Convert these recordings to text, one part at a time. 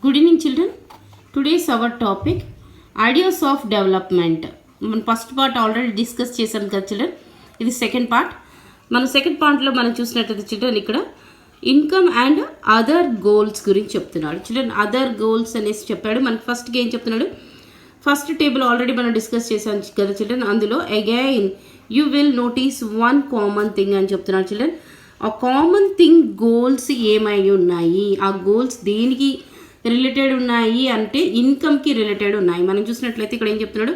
Good evening, children. Today's our topic ideas of development. మనం first part already discuss చేసాం కదా children. ఇది second part. మన second పార్ట్లో మనం చూసినట్లయితే చిల్డ్రన్ ఇక్కడ ఇన్కమ్ అండ్ అదర్ గోల్స్ గురించి చెప్తున్నాడు. చిల్డ్రన్ అదర్ గోల్స్ అనేసి చెప్పాడు. మనకి ఫస్ట్కి ఏం చెప్తున్నాడు, ఫస్ట్ టేబుల్ ఆల్రెడీ మనం డిస్కస్ చేసాం కదా చిల్డ్రన్. అందులో again you will notice one common thing అని చెప్తున్నాడు చిల్డ్రన్. ఆ కామన్ థింగ్ గోల్స్ ఏమై ఉన్నాయి, ఆ గోల్స్ దేనికి రిలేటెడ్ ఉన్నాయి అంటే ఇన్కమ్కి రిలేటెడ్ ఉన్నాయి. మనం చూసినట్లయితే ఇక్కడ ఏం చెప్తున్నాడు,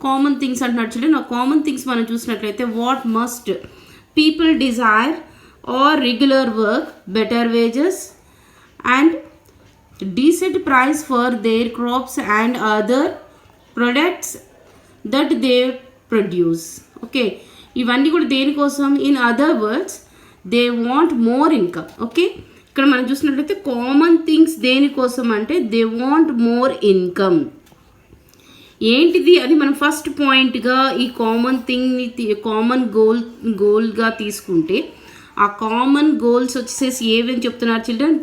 కామన్ థింగ్స్ అంటున్నాడు చూడండి. ఆ కామన్ థింగ్స్ మనం చూసినట్లయితే what must people desire are regular work, better wages and decent price for their crops and other products that they produce. Okay, ఇవన్నీ కూడా దేనికోసం? In other words they want more income. Okay, ఇక్కడ మనం చూసినట్లయితే common things దేనికోసం అంటే they want more income. ఏంటిది అది మనం ఫస్ట్ పాయింట్గా ఈ కామన్ థింగ్ని కామన్ గోల్గా తీసుకుంటే ఆ కామన్ గోల్స్ వచ్చేసి ఏమని చెప్తున్నారు చిల్డ్రన్?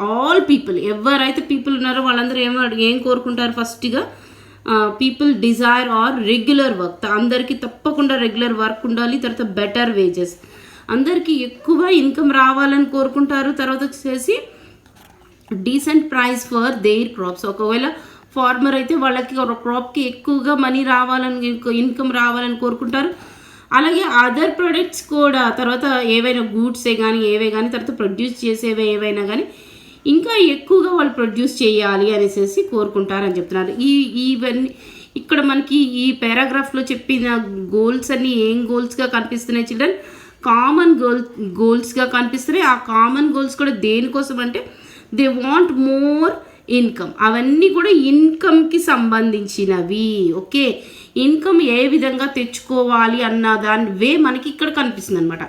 ఆల్ పీపుల్, ఎవరైతే పీపుల్ ఉన్నారో వాళ్ళందరూ ఏం కోరుకుంటారు? ఫస్ట్గా people desire are regular work, అందరికీ తప్పకుండా రెగ్యులర్ వర్క్ ఉండాలి. తర్వాత బెటర్ వేజెస్, అందరికీ ఎక్కువ ఇన్కమ్ రావాలని కోరుకుంటారు. తర్వాత వచ్చేసి decent price for their crops, ఒకవేళ ఫార్మర్ అయితే వాళ్ళకి క్రాప్కి ఎక్కువగా మనీ రావాలని, ఇన్కమ్ రావాలని కోరుకుంటారు. అలాగే అదర్ ప్రొడక్ట్స్ కూడా, తర్వాత ఏవైనా గూడ్సే కానీ ఏవే కానీ తర్వాత ప్రొడ్యూస్ చేసేవే ఏవైనా కానీ ఇంకా ఎక్కువగా వాళ్ళు ప్రొడ్యూస్ చేయాలి అనేసి కోరుకుంటారని చెప్తున్నారు. ఇవన్నీ ఇక్కడ మనకి ఈ పారాగ్రాఫ్లో చెప్పిన గోల్స్ అన్నీ ఏం గోల్స్గా కనిపిస్తున్నాయి చిల్డ్రన్? కామన్ గోల్స్గా కనిపిస్తున్నాయి. ఆ కామన్ గోల్స్ కూడా దేనికోసం అంటే దే వాంట్ మోర్ ఇన్కమ్. అవన్నీ కూడా ఇన్కమ్కి సంబంధించినవి. ఓకే, ఇన్కమ్ ఏ విధంగా తెచ్చుకోవాలి అన్న దాని వే మనకి ఇక్కడ కనిపిస్తుంది అనమాట.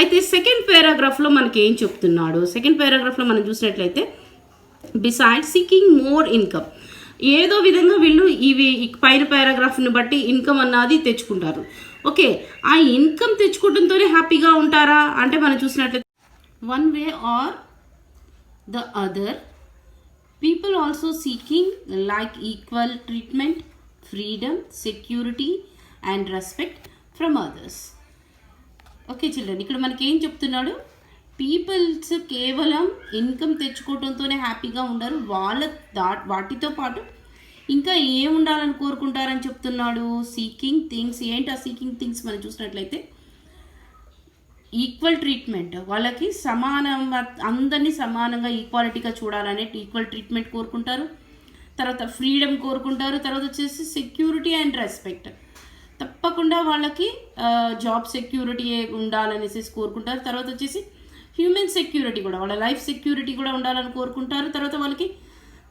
అయితే సెకండ్ పారాగ్రాఫ్లో మనకి ఏం చెప్తున్నాడు? సెకండ్ పారాగ్రాఫ్లో మనం చూసినట్లయితే బిసైడ్ సీకింగ్ మోర్ ఇన్కమ్, ఏదో విధంగా వీళ్ళు ఇవి పైన పారాగ్రాఫ్ని బట్టి ఇన్కమ్ అన్నది తెచ్చుకుంటారు. ఓకే, ఆ ఇన్కమ్ తెచ్చుకోవడంతోనే హ్యాపీగా ఉంటారా అంటే మనం చూసినట్లయితే one way are the other people also seeking like equal treatment, freedom, security and respect from others. Okay children, ఇక్కడ మనకి ఏం చెప్తున్నాడు? పీపుల్స్ కేవలం ఇన్కమ్ తెచ్చుకోవడంతోనే హ్యాపీగా ఉండరు, వాటితో పాటు ఇంకా ఏం ఉండాలని కోరుకుంటారని చెప్తున్నాడు. Seeking things. ఏంటి ఆ సీకింగ్ థింగ్స్ మనం చూసినట్లయితే ఈక్వల్ ట్రీట్మెంట్, వాళ్ళకి అందరినీ సమానంగా ఈక్వాలిటీగా చూడాలనే ఈక్వల్ ట్రీట్మెంట్ కోరుకుంటారు. తర్వాత ఫ్రీడమ్ కోరుకుంటారు. తర్వాత వచ్చేసి సెక్యూరిటీ అండ్ రెస్పెక్ట్, తప్పకుండా వాళ్ళకి జాబ్ సెక్యూరిటీ ఉండాలనేసి కోరుకుంటారు. తర్వాత వచ్చేసి హ్యూమన్ సెక్యూరిటీ కూడా, వాళ్ళ లైఫ్ సెక్యూరిటీ కూడా ఉండాలని కోరుకుంటారు. తర్వాత వాళ్ళకి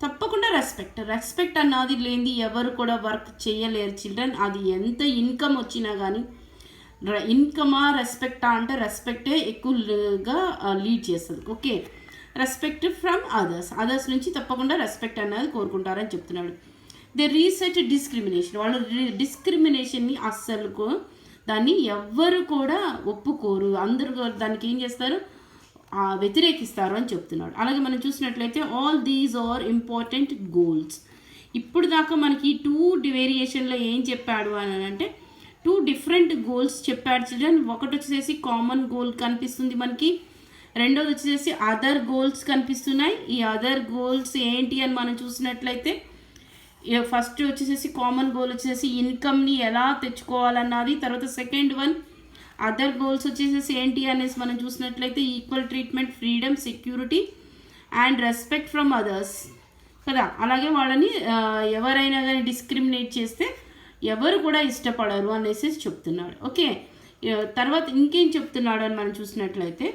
తప్పకుండా రెస్పెక్ట్ అన్నది లేనిది ఎవరు కూడా వర్క్ చేయలేరు చిల్డ్రన్. అది ఎంత ఇన్కమ్ వచ్చినా కానీ ఇన్కమా రెస్పెక్టా అంటే రెస్పెక్టే ఎక్కువగా లీడ్ చేస్తుంది. ఓకే, రెస్పెక్ట్ ఫ్రమ్ అదర్స్ నుంచి తప్పకుండా రెస్పెక్ట్ అన్నది కోరుకుంటారని చెప్తున్నాడు. దే రీసెట్ డిస్క్రిమినేషన్, వాళ్ళు డిస్క్రిమినేషన్ని అస్సలు దాన్ని ఎవ్వరు కూడా ఒప్పుకోరు, అందరూ దానికి ఏం చేస్తారు? వ్యతిరేకిస్తారు అని చెప్తున్నాడు. అలాగే మనం చూసినట్లయితే all these are important goals. ఇప్పుడు దాకా మనకి టూ వేరియేషన్లో ఏం చెప్పాడు అని అంటే టూ డిఫరెంట్ గోల్స్ చెప్పాడు చిల్డ్రన్. ఒకటి వచ్చేసి కామన్ గోల్ కనిపిస్తుంది మనకి, రెండోది వచ్చేసి అదర్ గోల్స్ కనిపిస్తున్నాయి. ఈ అదర్ గోల్స్ ఏంటి అని మనం చూసినట్లయితే ఫస్ట్ వచ్చేసి కామన్ గోల్ వచ్చేసి ఇన్కమ్ని ఎలా తెచ్చుకోవాలన్నది. తర్వాత సెకండ్ వన్ అదర్ గోల్స్ వచ్చేసి ఏంటి అనేసి మనం చూసినట్లయితే equal treatment, freedom, security and respect from others కదా. అలాగే వాళ్ళని ఎవరైనా కానీ డిస్క్రిమినేట్ చేస్తే ఎవరు కూడా ఇష్టపడరు అనేసి చెప్తున్నాడు. ఓకే, తర్వాత ఇంకేం చెప్తున్నాడు అని మనం చూసినట్లయితే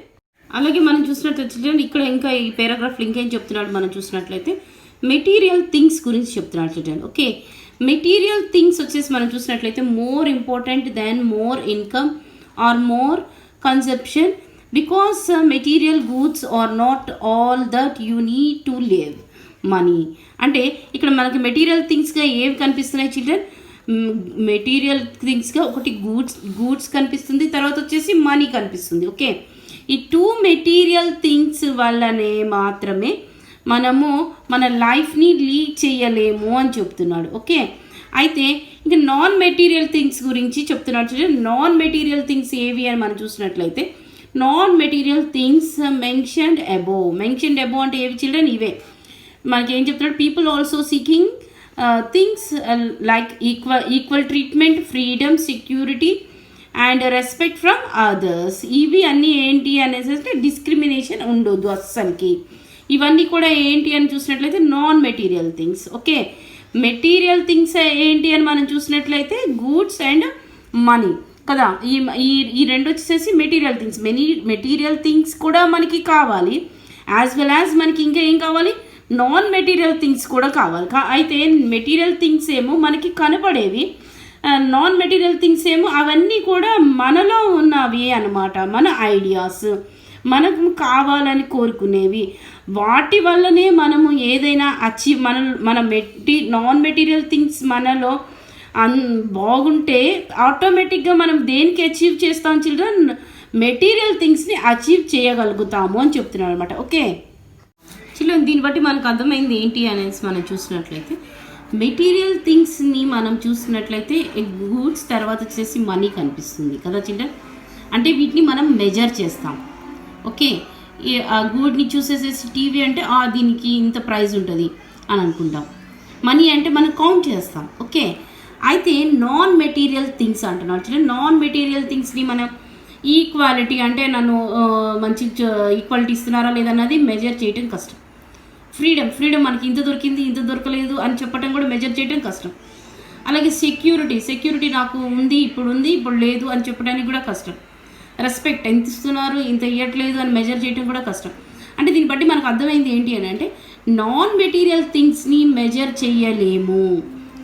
అలాగే మనం చూసినట్లయితే ఇక్కడ ఇంకా ఈ పారాగ్రాఫ్లో ఇంకేం చెప్తున్నాడు మనం చూసినట్లయితే మెటీరియల్ థింగ్స్ గురించి చెప్తున్నాడు చూడండి. ఓకే, మెటీరియల్ థింగ్స్ వచ్చేసి మనం చూసినట్లయితే more important than more income are more conception because material goods are not all that you need to live money. అంటే ఇక్కడ మనకి మెటీరియల్ థింగ్స్గా ఏవి కనిపిస్తున్నాయి చిల్డ్రన్? మెటీరియల్ థింగ్స్గా ఒకటి గూడ్స్ కనిపిస్తుంది, తర్వాత వచ్చేసి మనీ కనిపిస్తుంది. ఓకే, ఈ టూ మెటీరియల్ థింగ్స్ వల్లనే మాత్రమే మనము మన లైఫ్ని లీడ్ చేయలేము అని చెప్తున్నాడు. ఓకే, అయితే ఇంకా నాన్ మెటీరియల్ థింగ్స్ గురించి చెప్తున్నాడు. చూడండి, నాన్ మెటీరియల్ థింగ్స్ ఏవి అని మనం చూసినట్లయితే non material things mentioned above అంటే ఏవి చిల్డ్రన్? ఇవే మనకి ఏం చెప్తున్నాడు, people also seeking things like equal treatment, freedom, security and respect from others. ఇవి అన్నీ ఏంటి అనేసి డిస్క్రిమినేషన్ ఉండొద్దు అస్సలకి. ఇవన్నీ కూడా ఏంటి అని చూసినట్లయితే non material things. Okay, material things ఏంటి అని మనం చూసినట్లయితే గూడ్స్ అండ్ మనీ కదా. ఈ రెండు వచ్చేసి మెటీరియల్ థింగ్స్. మెటీరియల్ థింగ్స్ కూడా మనకి కావాలి, యాజ్ వెల్ యాజ్ మనకి ఇంకా ఏం కావాలి, నాన్ మెటీరియల్ థింగ్స్ కూడా కావాలి. అయితే మెటీరియల్ థింగ్స్ ఏమో మనకి కనపడేవి, నాన్ మెటీరియల్ థింగ్స్ ఏమో అవన్నీ కూడా మనలో ఉన్నవి అన్నమాట. మన ఐడియాస్, మనకు కావాలని కోరుకునేవి, వాటి వల్లనే మనము ఏదైనా అచీవ్ మన నాన్ మెటీరియల్ థింగ్స్ మనలో బాగుంటే ఆటోమేటిక్గా మనం దేనికి అచీవ్ చేస్తాం చిల్డ్రన్? మెటీరియల్ థింగ్స్ని అచీవ్ చేయగలుగుతాము అని చెప్తున్నాడు అనమాట. ఓకే చిల్డ్రన్, దీన్ని బట్టి మనకు అర్థమైంది ఏంటి అనేసి మనం చూసినట్లయితే మెటీరియల్ థింగ్స్ని మనం చూసినట్లయితే గూడ్స్ తర్వాత వచ్చేసి మనీ కనిపిస్తుంది కదా చిల్డ్రన్. అంటే వీటిని మనం మెజర్ చేస్తాం. ఓకే, ఆ గూడ్ని చూసేసేసి టీవీ అంటే దీనికి ఇంత ప్రైస్ ఉంటుంది అని అనుకుంటాం. మనీ అంటే మనం కౌంట్ చేస్తాం. ఓకే, అయితే నాన్ మెటీరియల్ థింగ్స్ అంటున్నాడు చూడండి. నాన్ మెటీరియల్ థింగ్స్ని మనం ఈక్వాలిటీ అంటే నన్ను మంచి ఈక్వాలిటీ ఇస్తున్నారా లేదన్నది మెజర్ చేయడం కష్టం. ఫ్రీడమ్ మనకి ఇంత దొరికింది ఇంత దొరకలేదు అని చెప్పడం కూడా మెజర్ చేయడం కష్టం. అలాగే సెక్యూరిటీ నాకు ఉంది ఇప్పుడు లేదు అని చెప్పడానికి కూడా కష్టం. రెస్పెక్ట్ ఎంత ఇస్తున్నారు ఇంత ఇవ్వట్లేదు అని మెజర్ చేయడం కూడా కష్టం. అంటే దీన్ని బట్టి మనకు అర్థమైంది ఏంటి అని అంటే నాన్ మెటీరియల్ థింగ్స్ని మెజర్ చేయలేము,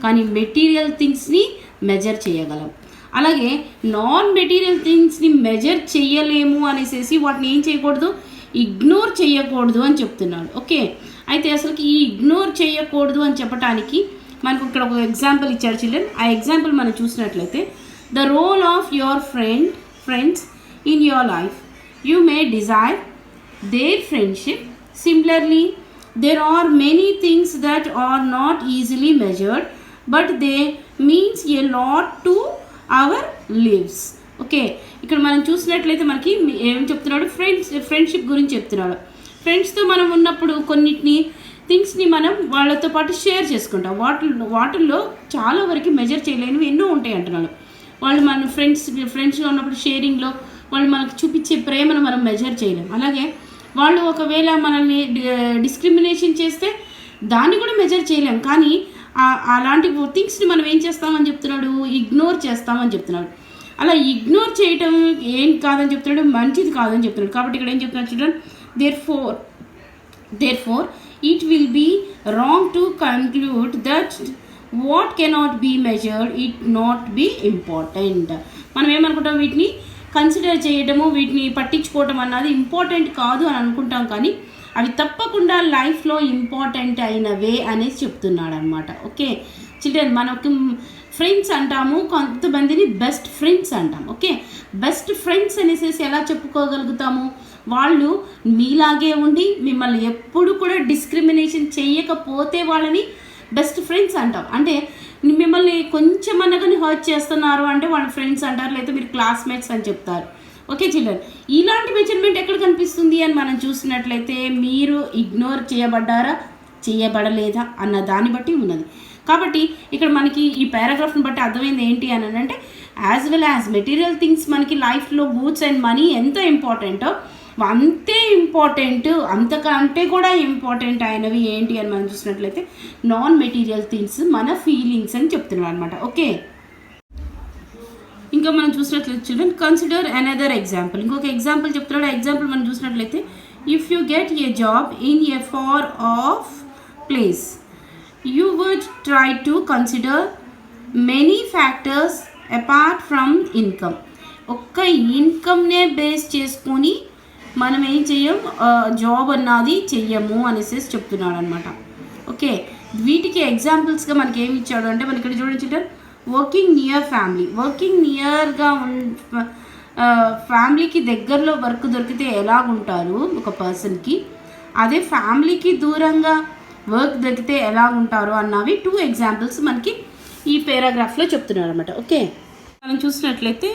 కానీ మెటీరియల్ థింగ్స్ని మెజర్ చేయగలం. అలాగే నాన్ మెటీరియల్ థింగ్స్ని మెజర్ చేయలేము అనేసి వాటిని ఏం చేయకూడదు, ఇగ్నోర్ చేయకూడదు అని చెప్తున్నాడు. ఓకే, అయితే అసలుకి ఈ ఇగ్నోర్ చేయకూడదు అని చెప్పడానికి మనకు ఇక్కడ ఒక ఎగ్జాంపుల్ ఇచ్చారు చిల్డ్రన్. ఆ ఎగ్జాంపుల్ మనం చూసినట్లయితే the role of your friends in your life, you may desire their friendship. Similarly there are many things that are not easily measured but they means a lot to our lives. Okay, ఇక్కడ మనం చూసినట్లయితే మనకి ఏం చెప్తున్నాడు, friendship గురించి చెప్తున్నాడు. ఫ్రెండ్స్తో మనం ఉన్నప్పుడు కొన్నిటిని థింగ్స్ని మనం వాళ్ళతో పాటు షేర్ చేసుకుంటాం. వాటిల్లో చాలా వరకు మెజర్ చేయలేనివి ఎన్నో ఉంటాయి అంటున్నాడు. వాళ్ళు మన ఫ్రెండ్స్గా ఉన్నప్పుడు షేరింగ్లో వాళ్ళు మనకు చూపించే ప్రేమను మనం మెజర్ చేయలేం. అలాగే వాళ్ళు ఒకవేళ మనల్ని డిస్క్రిమినేషన్ చేస్తే దాన్ని కూడా మెజర్ చేయలేం. కానీ అలాంటి థింగ్స్ని మనం ఏం చేస్తామని చెప్తున్నాడు, ఇగ్నోర్ చేస్తామని చెప్తున్నాడు. అలా ఇగ్నోర్ చేయటం ఏం కాదని చెప్తున్నాడు, మంచిది కాదని చెప్తున్నాడు. కాబట్టి ఇక్కడ ఏం చెప్తున్నాడు children, therefore it will be wrong to conclude that what cannot be measured it not be important. మనం ఏమనుకుంటాం, వీటిని కన్సిడర్ చేయడము వీటిని పట్టించుకోవటం అన్నది ఇంపార్టెంట్ కాదు అని అనుకుంటాం, కానీ అవి తప్పకుండా లైఫ్లో ఇంపార్టెంట్ అయినవే అనేసి చెప్తున్నాడు అనమాట. ఓకే చిల్డ్రన్, మనకు ఫ్రెండ్స్ అంటాము, కొంతమందిని బెస్ట్ ఫ్రెండ్స్ అంటాం. ఓకే, బెస్ట్ ఫ్రెండ్స్ అనేసి ఎలా చెప్పుకోగలుగుతాము, వాళ్ళు మీలాగే ఉండి మిమ్మల్ని ఎప్పుడు కూడా డిస్క్రిమినేషన్ చేయకపోతే వాళ్ళని బెస్ట్ ఫ్రెండ్స్ అంటాం. అంటే మిమ్మల్ని కొంచెం అనగానే హర్ట్ చేస్తున్నారు అంటే వాళ్ళ ఫ్రెండ్స్ అంటారు, లేకపోతే మీరు క్లాస్మేట్స్ అని చెప్తారు. ఓకే చిల్డ్రన్, ఇలాంటి మెజర్మెంట్ ఎక్కడ కనిపిస్తుంది అని మనం చూసినట్లయితే మీరు ఇగ్నోర్ చేయబడ్డారా చేయబడలేదా అన్న దాన్ని బట్టి ఉన్నది. కాబట్టి ఇక్కడ మనకి ఈ పారాగ్రాఫ్ని బట్టి అర్థమైంది ఏంటి అని అంటే as well as material things మనకి లైఫ్లో గూడ్స్ అండ్ మనీ ఎంత ఇంపార్టెంటో అంతే ఇంపార్టెంట్, అంతకంటే కూడా ఇంపార్టెంట్ అయినవి ఏంటి అని మనం చూసినట్లయితే నాన్ మెటీరియల్ థింగ్స్, మన ఫీలింగ్స్ అని చెప్తున్నాడు అనమాట. ఓకే, ఇంకా మనం చూసినట్లయితే చిల్డ్రన్ కన్సిడర్ అనదర్ ఎగ్జాంపుల్. ఇంకొక ఎగ్జాంపుల్ చెప్తున్నాడు. ఆ ఎగ్జాంపుల్ మనం చూసినట్లయితే if you get a job in a far off place you would try to consider many factors apart from income. ఒక్క ఇన్కమ్నే బేస్ చేసుకొని మనం ఏం చెయ్యం, జాబ్ అన్నది చెయ్యము అనేసి చెప్తున్నాడు అనమాట. ఓకే, వీటికి ఎగ్జాంపుల్స్గా మనకి ఏమి ఇచ్చాడు అంటే మనకి ఇక్కడ చూడండి చిల్డ్రన్, వర్కింగ్ నియర్గా ఫ్యామిలీకి దగ్గరలో వర్క్ దొరికితే ఎలాగుంటారు ఒక పర్సన్కి, అదే ఫ్యామిలీకి దూరంగా వర్క్ దొరికితే ఎలా ఉంటారో అన్నవి 2 ఎగ్జాంపుల్స్ మనకి ఈ పారాగ్రాఫ్లో చెప్తున్నారు అనమాట. ఓకే, మనం చూసినట్లయితే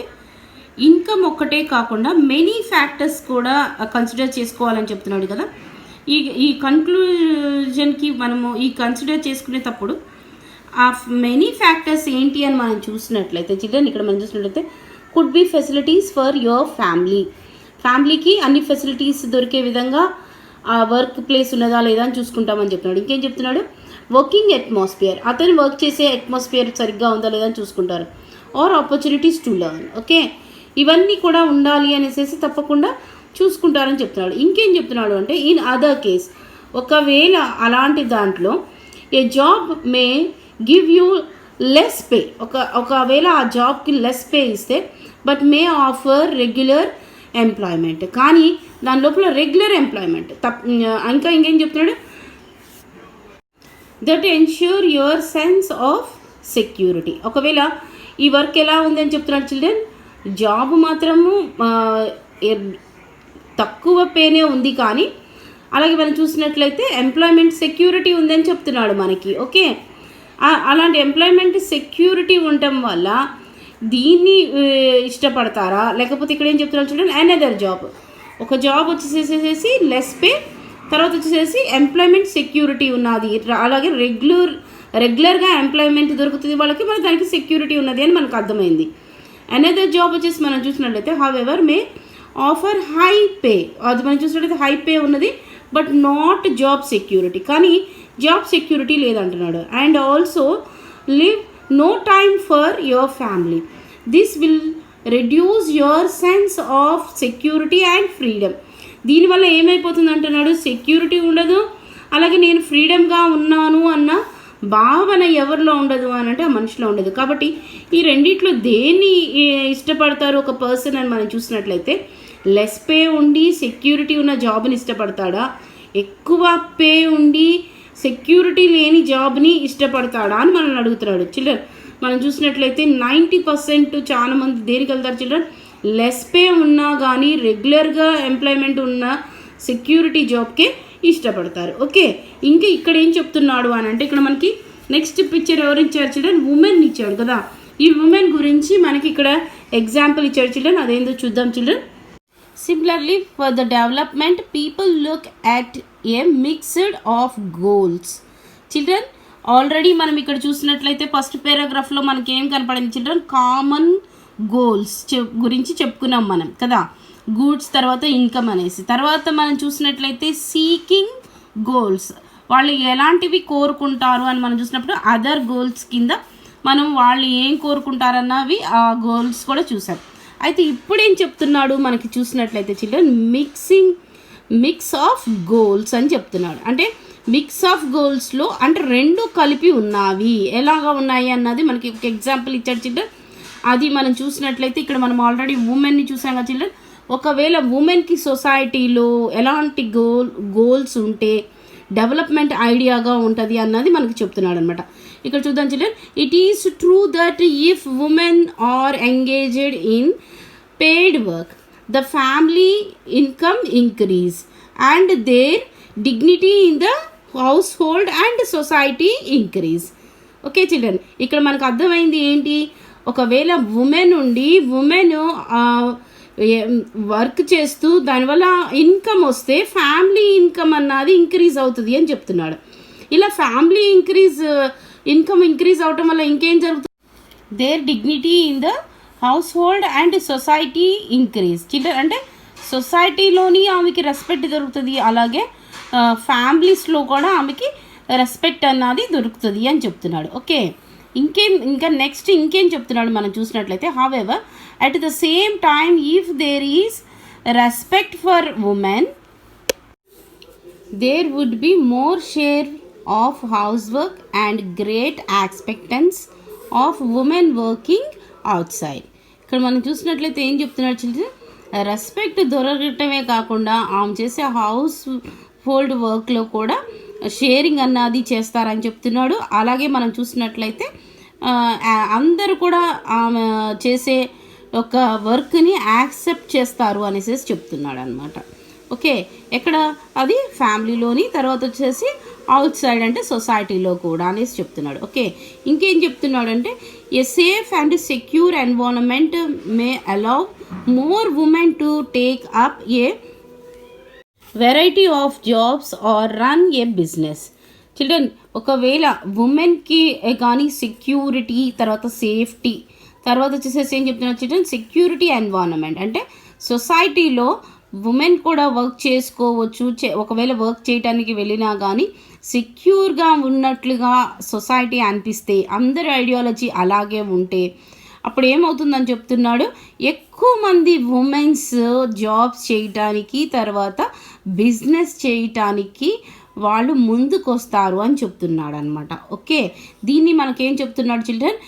ఇన్కమ్ ఒక్కటే కాకుండా మెనీ ఫ్యాక్టర్స్ కూడా కన్సిడర్ చేసుకోవాలని చెప్తున్నాడు కదా. ఈ కన్క్లూజన్కి మనము ఈ కన్సిడర్ చేసుకునేటప్పుడు ఆ మెనీ ఫ్యాక్టర్స్ ఏంటి అని మనం చూసినట్లయితే చిల్డ్రన్ ఇక్కడ మనం చూసినట్లయితే could be facilities for your ఫ్యామిలీకి అన్ని ఫెసిలిటీస్ దొరికే విధంగా ఆ వర్క్ ప్లేస్ ఉన్నదా లేదా అని చూసుకుంటామని చెప్తున్నాడు. ఇంకేం చెప్తున్నాడు, వర్కింగ్ అట్మాస్ఫియర్, అతను వర్క్ చేసే అట్మాస్ఫియర్ సరిగ్గా ఉందా లేదా అని చూసుకుంటారు. Or opportunities to learn. Okay, ఇవన్నీ కూడా ఉండాలి అనేసి తప్పకుండా చూసుకుంటారని చెప్తున్నాడు. ఇంకేం చెప్తున్నాడు అంటే ఇన్ అదర్ కేస్, ఒకవేళ అలాంటి దాంట్లో a job may give you less pay, ఒకవేళ ఆ జాబ్కి లెస్ పే ఇస్తే but may offer regular employment, కానీ దాని లోపల రెగ్యులర్ ఎంప్లాయ్మెంట్ ఇంకేం చెప్తున్నాడు, that ensure your sense of security. ఒకవేళ ఈ వర్క్ ఎలా ఉందని చెప్తున్నాడు చిల్డ్రన్, జాబ్ మాత్రము తక్కువ పేనే ఉంది, కానీ అలాగే మనం చూసినట్లయితే ఎంప్లాయ్మెంట్ సెక్యూరిటీ ఉందని చెప్తున్నాడు మనకి. ఓకే, అలాంటి ఎంప్లాయ్మెంట్ సెక్యూరిటీ ఉండటం వల్ల దీన్ని ఇష్టపడతారా, లేకపోతే ఇక్కడ ఏం చెప్తున్నాడు చూడండి, అనదర్ జాబ్, ఒక జాబ్ వచ్చేసేసి లెస్ పే, తర్వాత వచ్చేసేసి ఎంప్లాయ్మెంట్ సెక్యూరిటీ ఉన్నది, అలాగే రెగ్యులర్గా ఎంప్లాయ్మెంట్ దొరుకుతుంది వాళ్ళకి, మన దానికి సెక్యూరిటీ ఉన్నది అని మనకు అర్థమైంది. అనదర్ జాబ్ వచ్చేసి మనం చూసినట్లయితే however may offer high pay, అది మనం చూసినట్లయితే హై పే ఉన్నది బట్ నాట్ జాబ్ సెక్యూరిటీ, కానీ జాబ్ సెక్యూరిటీ లేదంటున్నాడు. And also leave no time for your family, this will reduce your sense of security and freedom. దీనివల్ల ఏమైపోతుంది అంటున్నాడు, సెక్యూరిటీ ఉండదు, అలాగే నేను ఫ్రీడమ్గా ఉన్నాను అన్న భావన ఎవరిలో ఉండదు అని అంటే ఆ మనిషిలో ఉండదు. కాబట్టి ఈ రెండిట్లో దేన్ని ఇష్టపడతారు ఒక పర్సన్ అని మనం చూసినట్లయితే, లెస్ పే ఉండి సెక్యూరిటీ ఉన్న జాబ్ని ఇష్టపడతాడా, ఎక్కువ పే ఉండి సెక్యూరిటీ లేని జాబ్ని ఇష్టపడతాడా అని మనల్ని అడుగుతున్నాడు. చిల్డ్రన్ మనం చూసినట్లయితే 90% చాలా మంది దేనికి వెళ్తారు చిల్డ్రన్, లెస్ పే ఉన్నా కానీ రెగ్యులర్గా ఎంప్లాయ్మెంట్ ఉన్న సెక్యూరిటీ జాబ్కే ఇష్టపడతారు. ఓకే, ఇంకా ఇక్కడ ఏం చెప్తున్నాడు అని అంటే, ఇక్కడ మనకి నెక్స్ట్ పిక్చర్ ఎవరు ఇచ్చారు చిల్డ్రన్, ఉమెన్ ఇచ్చాడు కదా. ఈ ఉమెన్ గురించి మనకి ఇక్కడ ఎగ్జాంపుల్ ఇచ్చాడు చిల్డ్రన్, అదేందో చూద్దాం children. Similarly for the development people look at a mixed of goals. Children already మనం ఇక్కడ చూసినట్లయితే ఫస్ట్ పారాగ్రాఫ్లో మనకి ఏం కనపడింది చిల్డ్రన్, కామన్ గోల్స్ గురించి చెప్పుకున్నాం మనం కదా, గూడ్స్ తర్వాత ఇన్కమ్ అనేసి. తర్వాత మనం చూసినట్లయితే సీకింగ్ గోల్స్, వాళ్ళు ఎలాంటివి కోరుకుంటారు అని మనం చూసినప్పుడు అదర్ గోల్స్ కింద మనం వాళ్ళు ఏం కోరుకుంటారన్నవి ఆ గోల్స్ కూడా చూసాం. అయితే ఇప్పుడు ఏం చెప్తున్నాడు మనకి చూసినట్లయితే చిల్డ్రన్, మిక్స్ ఆఫ్ గోల్స్ అని చెప్తున్నాడు. అంటే మిక్స్ ఆఫ్ గోల్స్లో అంటే రెండు కలిపి ఉన్నవి, ఎలాగా ఉన్నాయి అన్నది మనకి ఒక ఎగ్జాంపుల్ ఇచ్చాడు చిల్డ్రన్. అది మనం చూసినట్లయితే ఇక్కడ మనం ఆల్రెడీ ఉమెన్ని చూసాం కదా చిల్డ్రన్. ఒకవేళ ఉమెన్కి సొసైటీలో ఎలాంటి గోల్స్ ఉంటే డెవలప్మెంట్ ఐడియాగా ఉంటుంది అన్నది మనకి చెప్తున్నాడు అనమాట. ఇక్కడ చూద్దాం children, it is true that if women are engaged in paid work the family income increase and their dignity in the household and society increase. Okay children, ఇక్కడ మనకు అర్థమైంది ఏంటి, ఒకవేళ ఉమెన్ వర్క్ చేస్తూ దానివల్ల ఇన్కమ్ వస్తే family income అన్నది increase అవుతుంది అని చెప్తున్నాడు. ఇలా ఫ్యామిలీ ఇన్కమ్ ఇంక్రీజ్ అవటం వల్ల ఇంకేం జరుగుతుంది, their dignity in the household and society increase. Children అంటే సొసైటీలోని ఆమెకి రెస్పెక్ట్ దొరుకుతుంది, అలాగే ఫ్యామిలీస్లో కూడా ఆమెకి రెస్పెక్ట్ అన్నది దొరుకుతుంది అని చెప్తున్నాడు. ఓకే, ఇంకా నెక్స్ట్ ఇంకేం చెప్తున్నాడు మనం చూసినట్లయితే, however at the same time if there is respect for women there would be more share of house work and great expectance of women working outside. ఇక్కడ మనం చూసినట్లయితే ఏం చెప్తున్నాడు చిల్డ్రన్, రెస్పెక్ట్ దొరకటమే కాకుండా ఆమె చేసే హౌస్ హోల్డ్ వర్క్లో కూడా షేరింగ్ అన్నది చేస్తారని చెప్తున్నాడు. అలాగే మనం చూసినట్లయితే అందరూ కూడా ఆమె చేసే ఒక వర్క్ని యాక్సెప్ట్ చేస్తారు అనేసి చెప్తున్నాడు అనమాట. ఓకే, ఎక్కడ అది ఫ్యామిలీలోని, తర్వాత వచ్చేసి అవుట్ సైడ్ అంటే సొసైటీలో కూడా అనేసి చెప్తున్నాడు. ఓకే, ఇంకేం చెప్తున్నాడు అంటే a safe and secure environment may allow more women to take up a variety of jobs or run a business. Children, ఒకవేళ ఉమెన్కి కానీ సెక్యూరిటీ, తర్వాత సేఫ్టీ, తర్వాత వచ్చేసేసి ఏం చెప్తున్నారు చిల్డ్రన్, సెక్యూరిటీ ఎన్వైరన్మెంట్ అంటే సొసైటీలో ఉమెన్ కూడా వర్క్ చేసుకోవచ్చు. ఒకవేళ వర్క్ చేయడానికి వెళ్ళినా కానీ సెక్యూర్గా ఉన్నట్లుగా సొసైటీ అనిపిస్తే, అందరి ఐడియాలజీ అలాగే ఉంటే అప్పుడు ఏమవుతుందని చెప్తున్నాడు, ఎక్కువ మంది ఉమెన్స్ జాబ్స్ చేయటానికి, తర్వాత బిజినెస్ చేయటానికి వాళ్ళు ముందుకు వస్తారు అని చెప్తున్నాడు అనమాట. ఓకే, దీన్ని మనకేం చెప్తున్నాడు చిల్డ్రన్,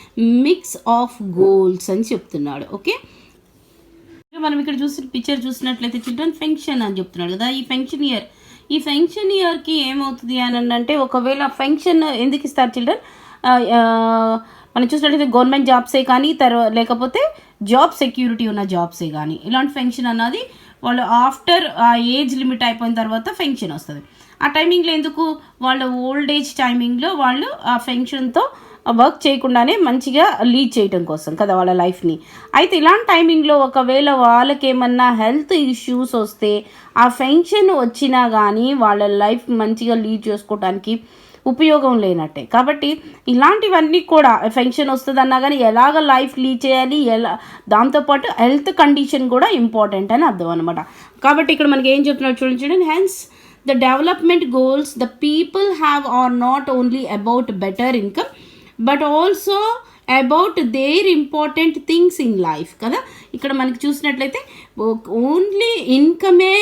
మిక్స్ ఆఫ్ గోల్స్ అని చెప్తున్నాడు. ఓకే, మనం ఇక్కడ పిక్చర్ చూసినట్లయితే చిల్డ్రన్ ఫంక్షన్ అని చెప్తున్నాడు కదా. ఈ ఫంక్షన్ ఇయర్కి ఏమవుతుంది అని అంటే, ఒకవేళ ఫంక్షన్ ఎందుకు ఇస్తారు చిల్డ్రన్, మనం చూసినట్లయితే గవర్నమెంట్ జాబ్సే కానీ లేకపోతే జాబ్ సెక్యూరిటీ ఉన్న జాబ్సే కానీ, ఇలాంటి ఫంక్షన్ అన్నది వాళ్ళు ఆఫ్టర్ ఆ ఏజ్ లిమిట్ అయిపోయిన తర్వాత ఫంక్షన్ వస్తుంది. ఆ టైమింగ్లో ఎందుకు, వాళ్ళ ఓల్డ్ ఏజ్ టైమింగ్లో వాళ్ళు ఆ ఫంక్షన్తో వర్క్ చేయకుండానే మంచిగా లీడ్ చేయడం కోసం కదా వాళ్ళ లైఫ్ని. అయితే ఇలాంటి టైమింగ్లో ఒకవేళ వాళ్ళకి ఏమన్నా హెల్త్ ఇష్యూస్ వస్తే ఆ ఫంక్షన్ వచ్చినా కానీ వాళ్ళ లైఫ్ మంచిగా లీడ్ చేసుకోవడానికి ఉపయోగం లేనట్టే. కాబట్టి ఇలాంటివన్నీ కూడా ఫంక్షన్ వస్తుంది అన్నా కానీ ఎలాగ లైఫ్ లీడ్ చేయాలి, దాంతోపాటు హెల్త్ కండిషన్ కూడా ఇంపార్టెంట్ అని అర్థం అనమాట. కాబట్టి ఇక్కడ మనకి ఏం చెప్తున్నాడు చూడండి, hence the development goals the people have are not only about better income but also about their important things in life కదా. ఇక్కడ మనకి చూసినట్లయితే ఓన్లీ ఇన్కమే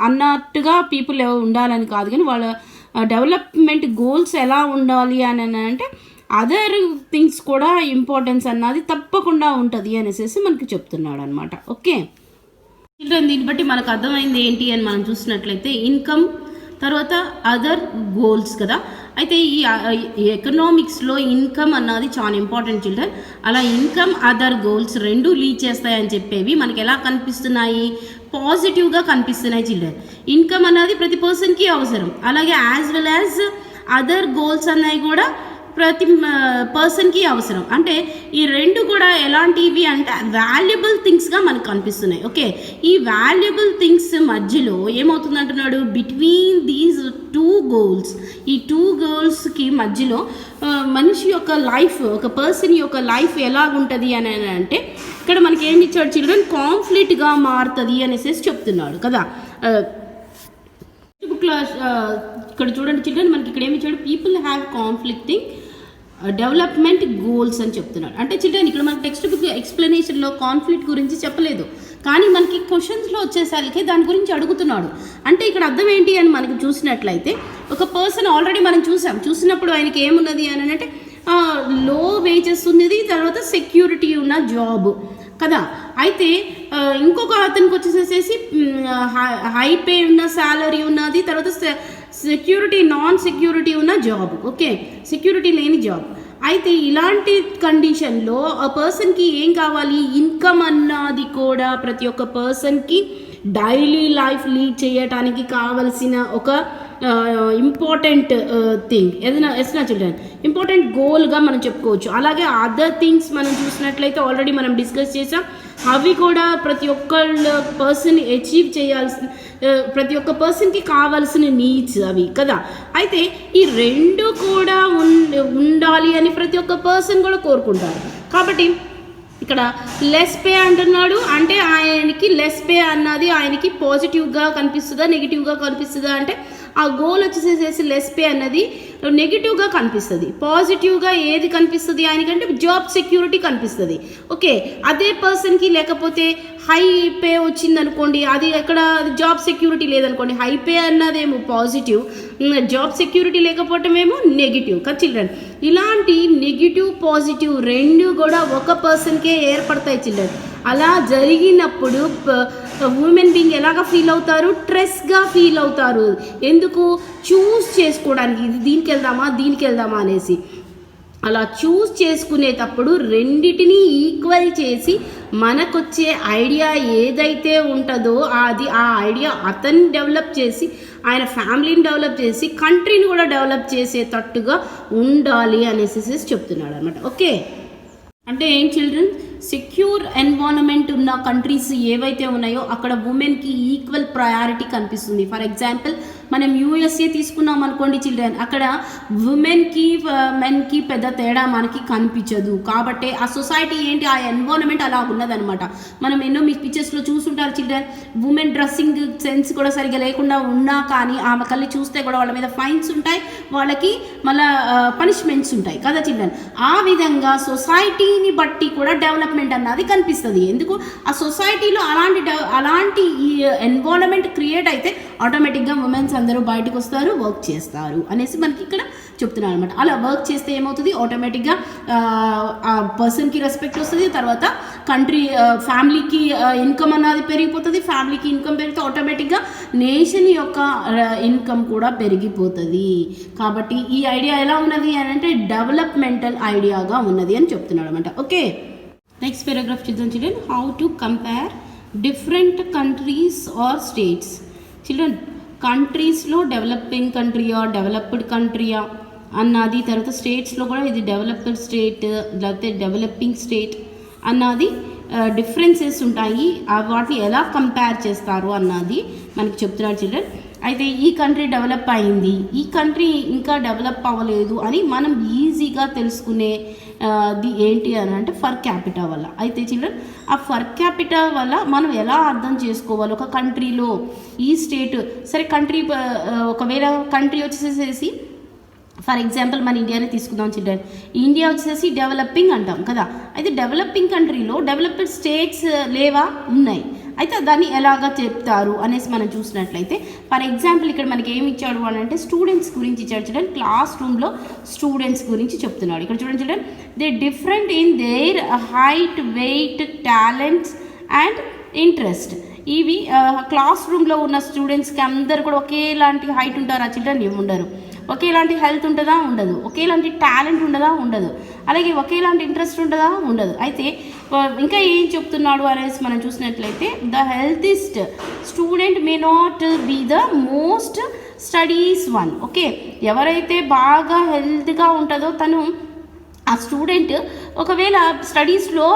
అన్నట్టుగా పీపుల్ ఉండాలని కాదు, కానీ వాళ్ళ డెవలప్మెంట్ గోల్స్ ఎలా ఉండాలి అని అంటే అదర్ థింగ్స్ కూడా ఇంపార్టెన్స్ అన్నది తప్పకుండా ఉంటుంది అనేసి మనకి చెప్తున్నాడు అనమాట. ఓకే చిల్డ్రన్, దీన్ని బట్టి మనకు అర్థమైంది ఏంటి అని మనం చూసినట్లయితే ఇన్కమ్, తర్వాత అదర్ గోల్స్ కదా. అయితే ఈ ఎకనామిక్స్లో ఇన్కమ్ అన్నది చాలా ఇంపార్టెంట్ చిల్డ్రన్. అలా ఇన్కమ్, అదర్ గోల్స్ రెండు లీడ్ చేస్తాయని చెప్పేవి మనకి ఎలా కనిపిస్తున్నాయి, పాజిటివ్గా కనిపిస్తున్నాయి చిల్డ్రన్. ఇన్కమ్ అన్నది ప్రతి పర్సన్కి అవసరం, అలాగే as well as other goals అన్నవి కూడా ప్రతి పర్సన్కి అవసరం. అంటే ఈ రెండు కూడా ఎలాంటివి అంటే వాల్యుబుల్ థింగ్స్గా మనకు కనిపిస్తున్నాయి. ఓకే, ఈ వాల్యుబుల్ థింగ్స్ మధ్యలో ఏమవుతుంది అంటున్నాడు, బిట్వీన్ దీస్ టూ గోల్స్, ఈ టూ గోల్స్కి మధ్యలో మనిషి యొక్క లైఫ్, ఒక పర్సన్ యొక్క లైఫ్ ఎలాగుంటుంది అని అంటే ఇక్కడ మనకి ఏమి ఇచ్చాడు చిల్డ్రన్, కాన్ఫ్లిక్ట్గా మారుతుంది అనేసి చెప్తున్నాడు కదా. బుక్లో ఇక్కడ చూడండి చిల్డ్రన్, మనకి ఇక్కడ ఏమి ఇచ్చాడు, people have conflicting development goals అని చెప్తున్నాడు. అంటే చిల్డ్రన్ ఇక్కడ మనకి టెక్స్ట్ బుక్ ఎక్స్ప్లెనేషన్లో కాన్ఫ్లిక్ట్ గురించి చెప్పలేదు, కానీ మనకి క్వశ్చన్స్లో వచ్చేసరికి దాని గురించి అడుగుతున్నాడు. అంటే ఇక్కడ అర్థం ఏంటి అని మనకి చూసినట్లయితే, ఒక పర్సన్ ఆల్రెడీ మనం చూసినప్పుడు ఆయనకి ఏమున్నది అని అంటే లో వేజెస్ ఉన్నది, తర్వాత సెక్యూరిటీ ఉన్న జాబ్ కదా. అయితే ఇంకొక అతనికి వచ్చేసేసి హై పే ఉన్న శాలరీ ఉన్నది, తర్వాత సెక్యూరిటీ నాన్ సెక్యూరిటీ ఉన్న జాబ్, ఓకే సెక్యూరిటీ లేని జాబ్. అయితే ఇలాంటి కండిషన్లో ఆ పర్సన్కి ఏం కావాలి, ఇన్కమ్ అన్నది కూడా ప్రతి ఒక్క పర్సన్కి డైలీ లైఫ్ లీడ్ చేయటానికి కావలసిన ఒక ఇంపార్టెంట్ థింగ్ ఏదైనా చిల్డ్రన్, ఇంపార్టెంట్ గోల్గా మనం చెప్పుకోవచ్చు. అలాగే అదర్ థింగ్స్ మనం చూసినట్లయితే ఆల్రెడీ మనం డిస్కస్ చేసాం, అవి కూడా ప్రతి ఒక్క పర్సన్ అచీవ్ చేయాల్సిన, ప్రతి ఒక్క పర్సన్కి కావాల్సిన నీడ్స్ అవి కదా. అయితే ఈ రెండు కూడా ఉండాలి అని ప్రతి ఒక్క పర్సన్ కూడా కోరుకుంటారు. కాబట్టి ఇక్కడ లెస్ పే అంటున్నాడు, అంటే ఆయనకి లెస్ పే అన్నది ఆయనకి పాజిటివ్గా కనిపిస్తుందా నెగిటివ్గా కనిపిస్తుందా అంటే ఆ గోల్ వచ్చేసేసి లెస్ పే అన్నది నెగిటివ్గా కనిపిస్తుంది. పాజిటివ్గా ఏది కనిపిస్తుంది ఆయనకంటే జాబ్ సెక్యూరిటీ కనిపిస్తుంది. ఓకే, అదే పర్సన్కి లేకపోతే హై పే వచ్చింది అనుకోండి, అది ఎక్కడ జాబ్ సెక్యూరిటీ లేదనుకోండి, హై పే అన్నదేమో పాజిటివ్, జాబ్ సెక్యూరిటీ లేకపోవటమేమో నెగిటివ్ కదా చిల్డ్రన్. ఇలాంటి నెగిటివ్ పాజిటివ్ రెండు కూడా ఒక పర్సన్కే ఏర్పడతాయి చిల్డ్రన్. అలా జరిగినప్పుడు ఉమెన్ బీయింగ్ ఎలాగా ఫీల్ అవుతారు, స్ట్రెస్గా ఫీల్ అవుతారు. ఎందుకు, చూస్ చేసుకోవడానికి ఇది దీనికి వెళ్దామా అనేసి. అలా చూస్ చేసుకునేటప్పుడు రెండిటిని ఈక్వల్ చేసి మనకొచ్చే ఐడియా ఏదైతే ఉంటుందో ఆ ఐడియా అతన్ని డెవలప్ చేసి ఆయన ఫ్యామిలీని డెవలప్ చేసి కంట్రీని కూడా డెవలప్ చేసేటట్టుగా ఉండాలి అనేసి చెప్తున్నాడు అనమాట. ఓకే, అంటే ఏం చిల్డ్రన్, సెక్యూర్ ఎన్వైరన్మెంట్ ఉన్న కంట్రీస్ ఏవైతే ఉన్నాయో అక్కడ ఉమెన్కి ఈక్వల్ ప్రయారిటీ కనిపిస్తుంది. ఫర్ ఎగ్జాంపుల్ మనం యూఎస్ఏ తీసుకున్నాం అనుకోండి చిల్డ్రన్, అక్కడ ఉమెన్కి మెన్కి పెద్ద తేడా మనకి కనిపించదు. కాబట్టి ఆ సొసైటీ ఏంటి, ఆ ఎన్వైరన్మెంట్ అలా ఉన్నదనమాట. మనం ఎన్నో మీ పిక్చర్స్లో చూసుంటారు చిల్డ్రన్, ఉమెన్ డ్రెస్సింగ్ సెన్స్ కూడా సరిగా లేకుండా ఉన్నా కానీ ఆమె కళ్ళి చూస్తే కూడా వాళ్ళ మీద ఫైన్స్ ఉంటాయి, వాళ్ళకి మళ్ళీ పనిష్మెంట్స్ ఉంటాయి కదా చిల్డ్రన్. ఆ విధంగా సొసైటీని బట్టి కూడా డెవలప్మెంట్ అన్నది కనిపిస్తుంది. ఎందుకు, ఆ సొసైటీలో అలాంటి ఎన్వైరన్మెంట్ క్రియేట్ అయితే ఆటోమేటిక్గా ఉమెన్స్ అందరూ బయటకు వస్తారు, వర్క్ చేస్తారు అనేసి మనకి ఇక్కడ చెప్తున్నారు అనమాట. అలా వర్క్ చేస్తే ఏమవుతుంది, ఆటోమేటిక్గా ఆ పర్సన్కి రెస్పెక్ట్ వస్తుంది, తర్వాత కంట్రీ ఫ్యామిలీకి ఇన్కమ్ అన్నది పెరిగిపోతుంది, ఫ్యామిలీకి ఇన్కమ్ పెరిగితే ఆటోమేటిక్గా నేషన్ యొక్క ఇన్కమ్ కూడా పెరిగిపోతుంది. కాబట్టి ఈ ఐడియా ఎలా ఉన్నది అని అంటే డెవలప్మెంటల్ ఐడియాగా ఉన్నది అని చెప్తున్నాడు అనమాట. ఓకే, నెక్స్ట్ పారాగ్రాఫ్ చూద్దాం children. How to compare different countries or states. Children, కంట్రీస్లో డెవలపింగ్ కంట్రీయా డెవలప్డ్ కంట్రీయా అన్నది, తర్వాత స్టేట్స్లో కూడా ఇది డెవలప్డ్ స్టేట్ లేకపోతే డెవలపింగ్ స్టేట్ అన్నది డిఫరెన్సెస్ ఉంటాయి. వాటిని ఎలా కంపేర్ చేస్తారు అన్నది మనకి చెప్తున్నారు చిల్డ్రన్. అయితే ఈ కంట్రీ డెవలప్ అయింది, ఈ కంట్రీ ఇంకా డెవలప్ అవ్వలేదు అని మనం ఈజీగా తెలుసుకునే ది ఏంటి అని అంటే ఫర్ క్యాపిటా వల్ల. అయితే చిల్డ్రన్, ఆ ఫర్ క్యాపిటా వల్ల మనం ఎలా అర్థం చేసుకోవాలి ఒక కంట్రీలో ఈ స్టేట్, సరే కంట్రీ ఒకవేళ కంట్రీ వచ్చేసేసి ఫర్ ఎగ్జాంపుల్ మన ఇండియానే తీసుకుందాం చిల్డ్రన్, ఇండియా వచ్చేసి డెవలపింగ్ అంటాం కదా. అయితే డెవలపింగ్ కంట్రీలో డెవలప్డ్ స్టేట్స్ లేవా, ఉన్నాయి. అయితే దాన్ని ఎలాగా చెప్తారు అనేసి మనం చూసినట్లయితే ఫర్ ఎగ్జాంపుల్ ఇక్కడ మనకి ఏమి ఇచ్చాడు అని అంటే స్టూడెంట్స్ గురించి ఇచ్చాడు చూడండి. క్లాస్ రూమ్లో స్టూడెంట్స్ గురించి చెప్తున్నాడు. ఇక్కడ చూడండి చూడండి, they different in their height, weight, talents and interest. ఇవి క్లాస్ రూమ్లో ఉన్న స్టూడెంట్స్కి అందరు కూడా ఒకేలాంటి హైట్ ఉంటారా చిల్డ్రన్? ఏమి ఉండరు. ఒకేలాంటి హెల్త్ ఉంటుందా? ఉండదు. ఒకేలాంటి టాలెంట్ ఉండదా? ఉండదు. అలాగే ఒకేలాంటి ఇంట్రెస్ట్ ఉంటుందా? ఉండదు. అయితే ఇంకా ఏం చెప్తున్నాడు అనేసి మనం చూసినట్లయితే the healthiest student may not be the most studies one. Okay, ఎవరైతే బాగా హెల్త్గా ఉంటుందో తను ఆ స్టూడెంట్ ఒకవేళ స్టడీస్లో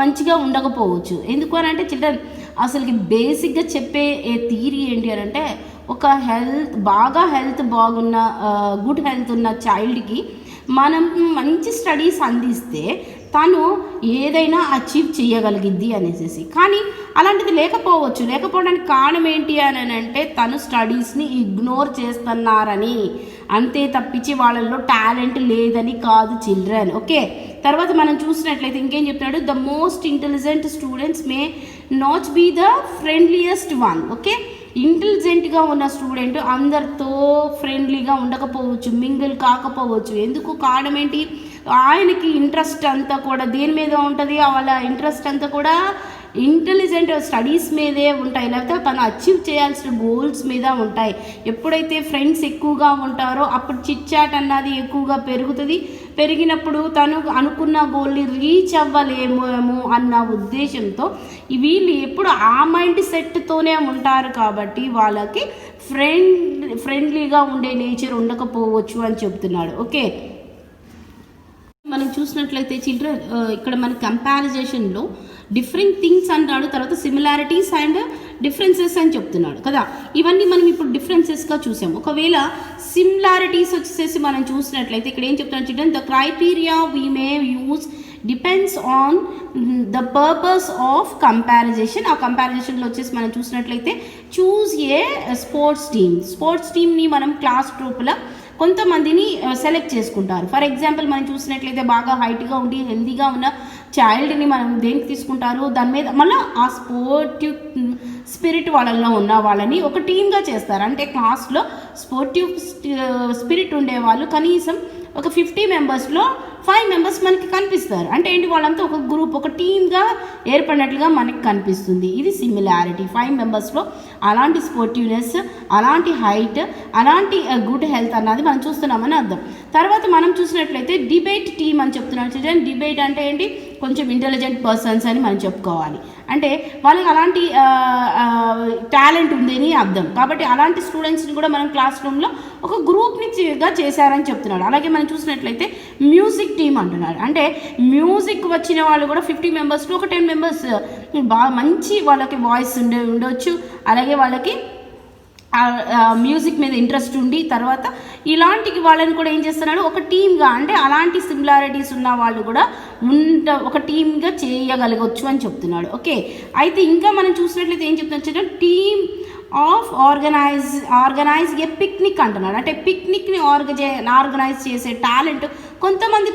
మంచిగా ఉండకపోవచ్చు. ఎందుకు అని అంటే చిల్డ్రన్ అసలుకి బేసిక్గా చెప్పే థియరీ ఏంటి అని అంటే ఒక బాగా హెల్త్ బాగున్న గుడ్ హెల్త్ ఉన్న చైల్డ్కి మనం మంచి స్టడీస్ అందిస్తే తను ఏదైనా అచీవ్ చేయగలిగిద్ది అనేసి. కానీ అలాంటిది లేకపోవడానికి కారణం ఏంటి అని అంటే తను స్టడీస్ని ఇగ్నోర్ చేస్తున్నారని, అంతే తప్పించి వాళ్ళల్లో టాలెంట్ లేదని కాదు చిల్డ్రన్. ఓకే, తర్వాత మనం చూసినట్లయితే ఇంకేం చెప్తున్నాడు, the most intelligent students may not be the friendliest one. Okay, ఇంటెలిజెంట్గా ఉన్న స్టూడెంట్ అందరితో ఫ్రెండ్లీగా ఉండకపోవచ్చు, మింగిల్ కాకపోవచ్చు. ఎందుకు, కారణం ఏంటి, ఆయనకి ఇంట్రెస్ట్ అంతా కూడా దేని మీద ఉంటుంది, వాళ్ళ ఇంట్రెస్ట్ అంతా కూడా ఇంటెలిజెంట్ స్టడీస్ మీదే ఉంటాయి, లేకపోతే తను అచీవ్ చేయాల్సిన గోల్స్ మీద ఉంటాయి. ఎప్పుడైతే ఫ్రెండ్స్ ఎక్కువగా ఉంటారో అప్పుడు చిట్ చాట్ అన్నది ఎక్కువగా పెరుగుతుంది. పెరిగినప్పుడు తను అనుకున్న గోల్ని రీచ్ అవ్వలేమేమో అన్న ఉద్దేశంతో వీళ్ళు ఎప్పుడు ఆ మైండ్ సెట్తోనే ఉంటారు. కాబట్టి వాళ్ళకి ఫ్రెండ్లీగా ఉండే నేచర్ ఉండకపోవచ్చు అని చెప్తున్నాడు. ఓకే, మనం చూసినట్లయితే చిల్డ్రన్ ఇక్కడ మన కంపారిజేషన్లో డిఫరెంట్ థింగ్స్ అంటాడు, తర్వాత సిమిలారిటీస్ అండ్ డిఫరెన్సెస్ అని చెప్తున్నాడు కదా. ఇవన్నీ మనం ఇప్పుడు డిఫరెన్సెస్గా చూసాము. ఒకవేళ సిమిలారిటీస్ వచ్చేసి మనం చూసినట్లయితే ఇక్కడ ఏం చెప్తున్నాడు children, the criteria we may use depends on the purpose of comparison. ఆ కంపారిజేషన్లో వచ్చేసి మనం చూసినట్లయితే చూజ్ ఏ స్పోర్ట్స్ టీమ్ని మనం క్లాస్ గ్రూప్లో కొంతమందిని సెలెక్ట్ చేసుకుంటారు. ఫర్ ఎగ్జాంపుల్ మనం చూసినట్లయితే బాగా హైట్గా ఉండి హెల్తీగా ఉన్న చైల్డ్ని మనం దేనికి తీసుకుంటారు, దాని మీద మళ్ళీ ఆ స్పోర్టివ్ స్పిరిట్ వాళ్ళల్లో ఉన్న వాళ్ళని ఒక టీమ్గా చేస్తారు. అంటే క్లాస్లో స్పోర్టివ్ స్పిరిట్ ఉండేవాళ్ళు కనీసం ఒక 50 మెంబర్స్లో 5 మెంబర్స్ మనకి కనిపిస్తారు. అంటే ఏంటి, వాళ్ళంతా ఒక గ్రూప్, ఒక టీమ్గా ఏర్పడినట్లుగా మనకి కనిపిస్తుంది. ఇది సిమిలారిటీ. 5 మెంబర్స్లో అలాంటి స్పోర్టివ్నెస్, అలాంటి హైట్, అలాంటి గుడ్ హెల్త్ అన్నది మనం చూస్తున్నామని అర్థం. తర్వాత మనం చూసినట్లయితే డిబేట్ టీమ్ అని చెప్తున్నాడు చిల్డ్రన్. డిబేట్ అంటే ఏంటి? కొంచెం ఇంటెలిజెంట్ పర్సన్స్ అని మనం చెప్పుకోవాలి. అంటే వాళ్ళకి అలాంటి టాలెంట్ ఉందని అర్థం. కాబట్టి అలాంటి స్టూడెంట్స్ని కూడా మనం క్లాస్ రూమ్లో ఒక గ్రూప్నిగా చేశారని చెప్తున్నాడు. అలాగే మనం చూసినట్లయితే మ్యూజిక్ టీమ్ అంటున్నాడు. అంటే మ్యూజిక్ వచ్చిన వాళ్ళు కూడా 50 మెంబర్స్లో ఒక 10 మెంబర్స్ బాగా మంచి వాళ్ళకి వాయిస్ ఉండొచ్చు. అలాగే వాళ్ళకి మ్యూజిక్ మీద ఇంట్రెస్ట్ ఉండి తర్వాత ఇలాంటి వాళ్ళని కూడా ఏం చేస్తున్నాడు, ఒక టీమ్గా, అంటే అలాంటి సిమిలారిటీస్ ఉన్న వాళ్ళు కూడా ఒక టీమ్గా చేయగలగవచ్చు అని చెప్తున్నాడు. ఓకే, అయితే ఇంకా మనం చూసినట్లయితే ఏం చెప్తున్నా, team of organise A picnic అంటున్నాడు. అంటే పిక్నిక్ని ఆర్గనైజ్ చేసే టాలెంట్ కొంతమంది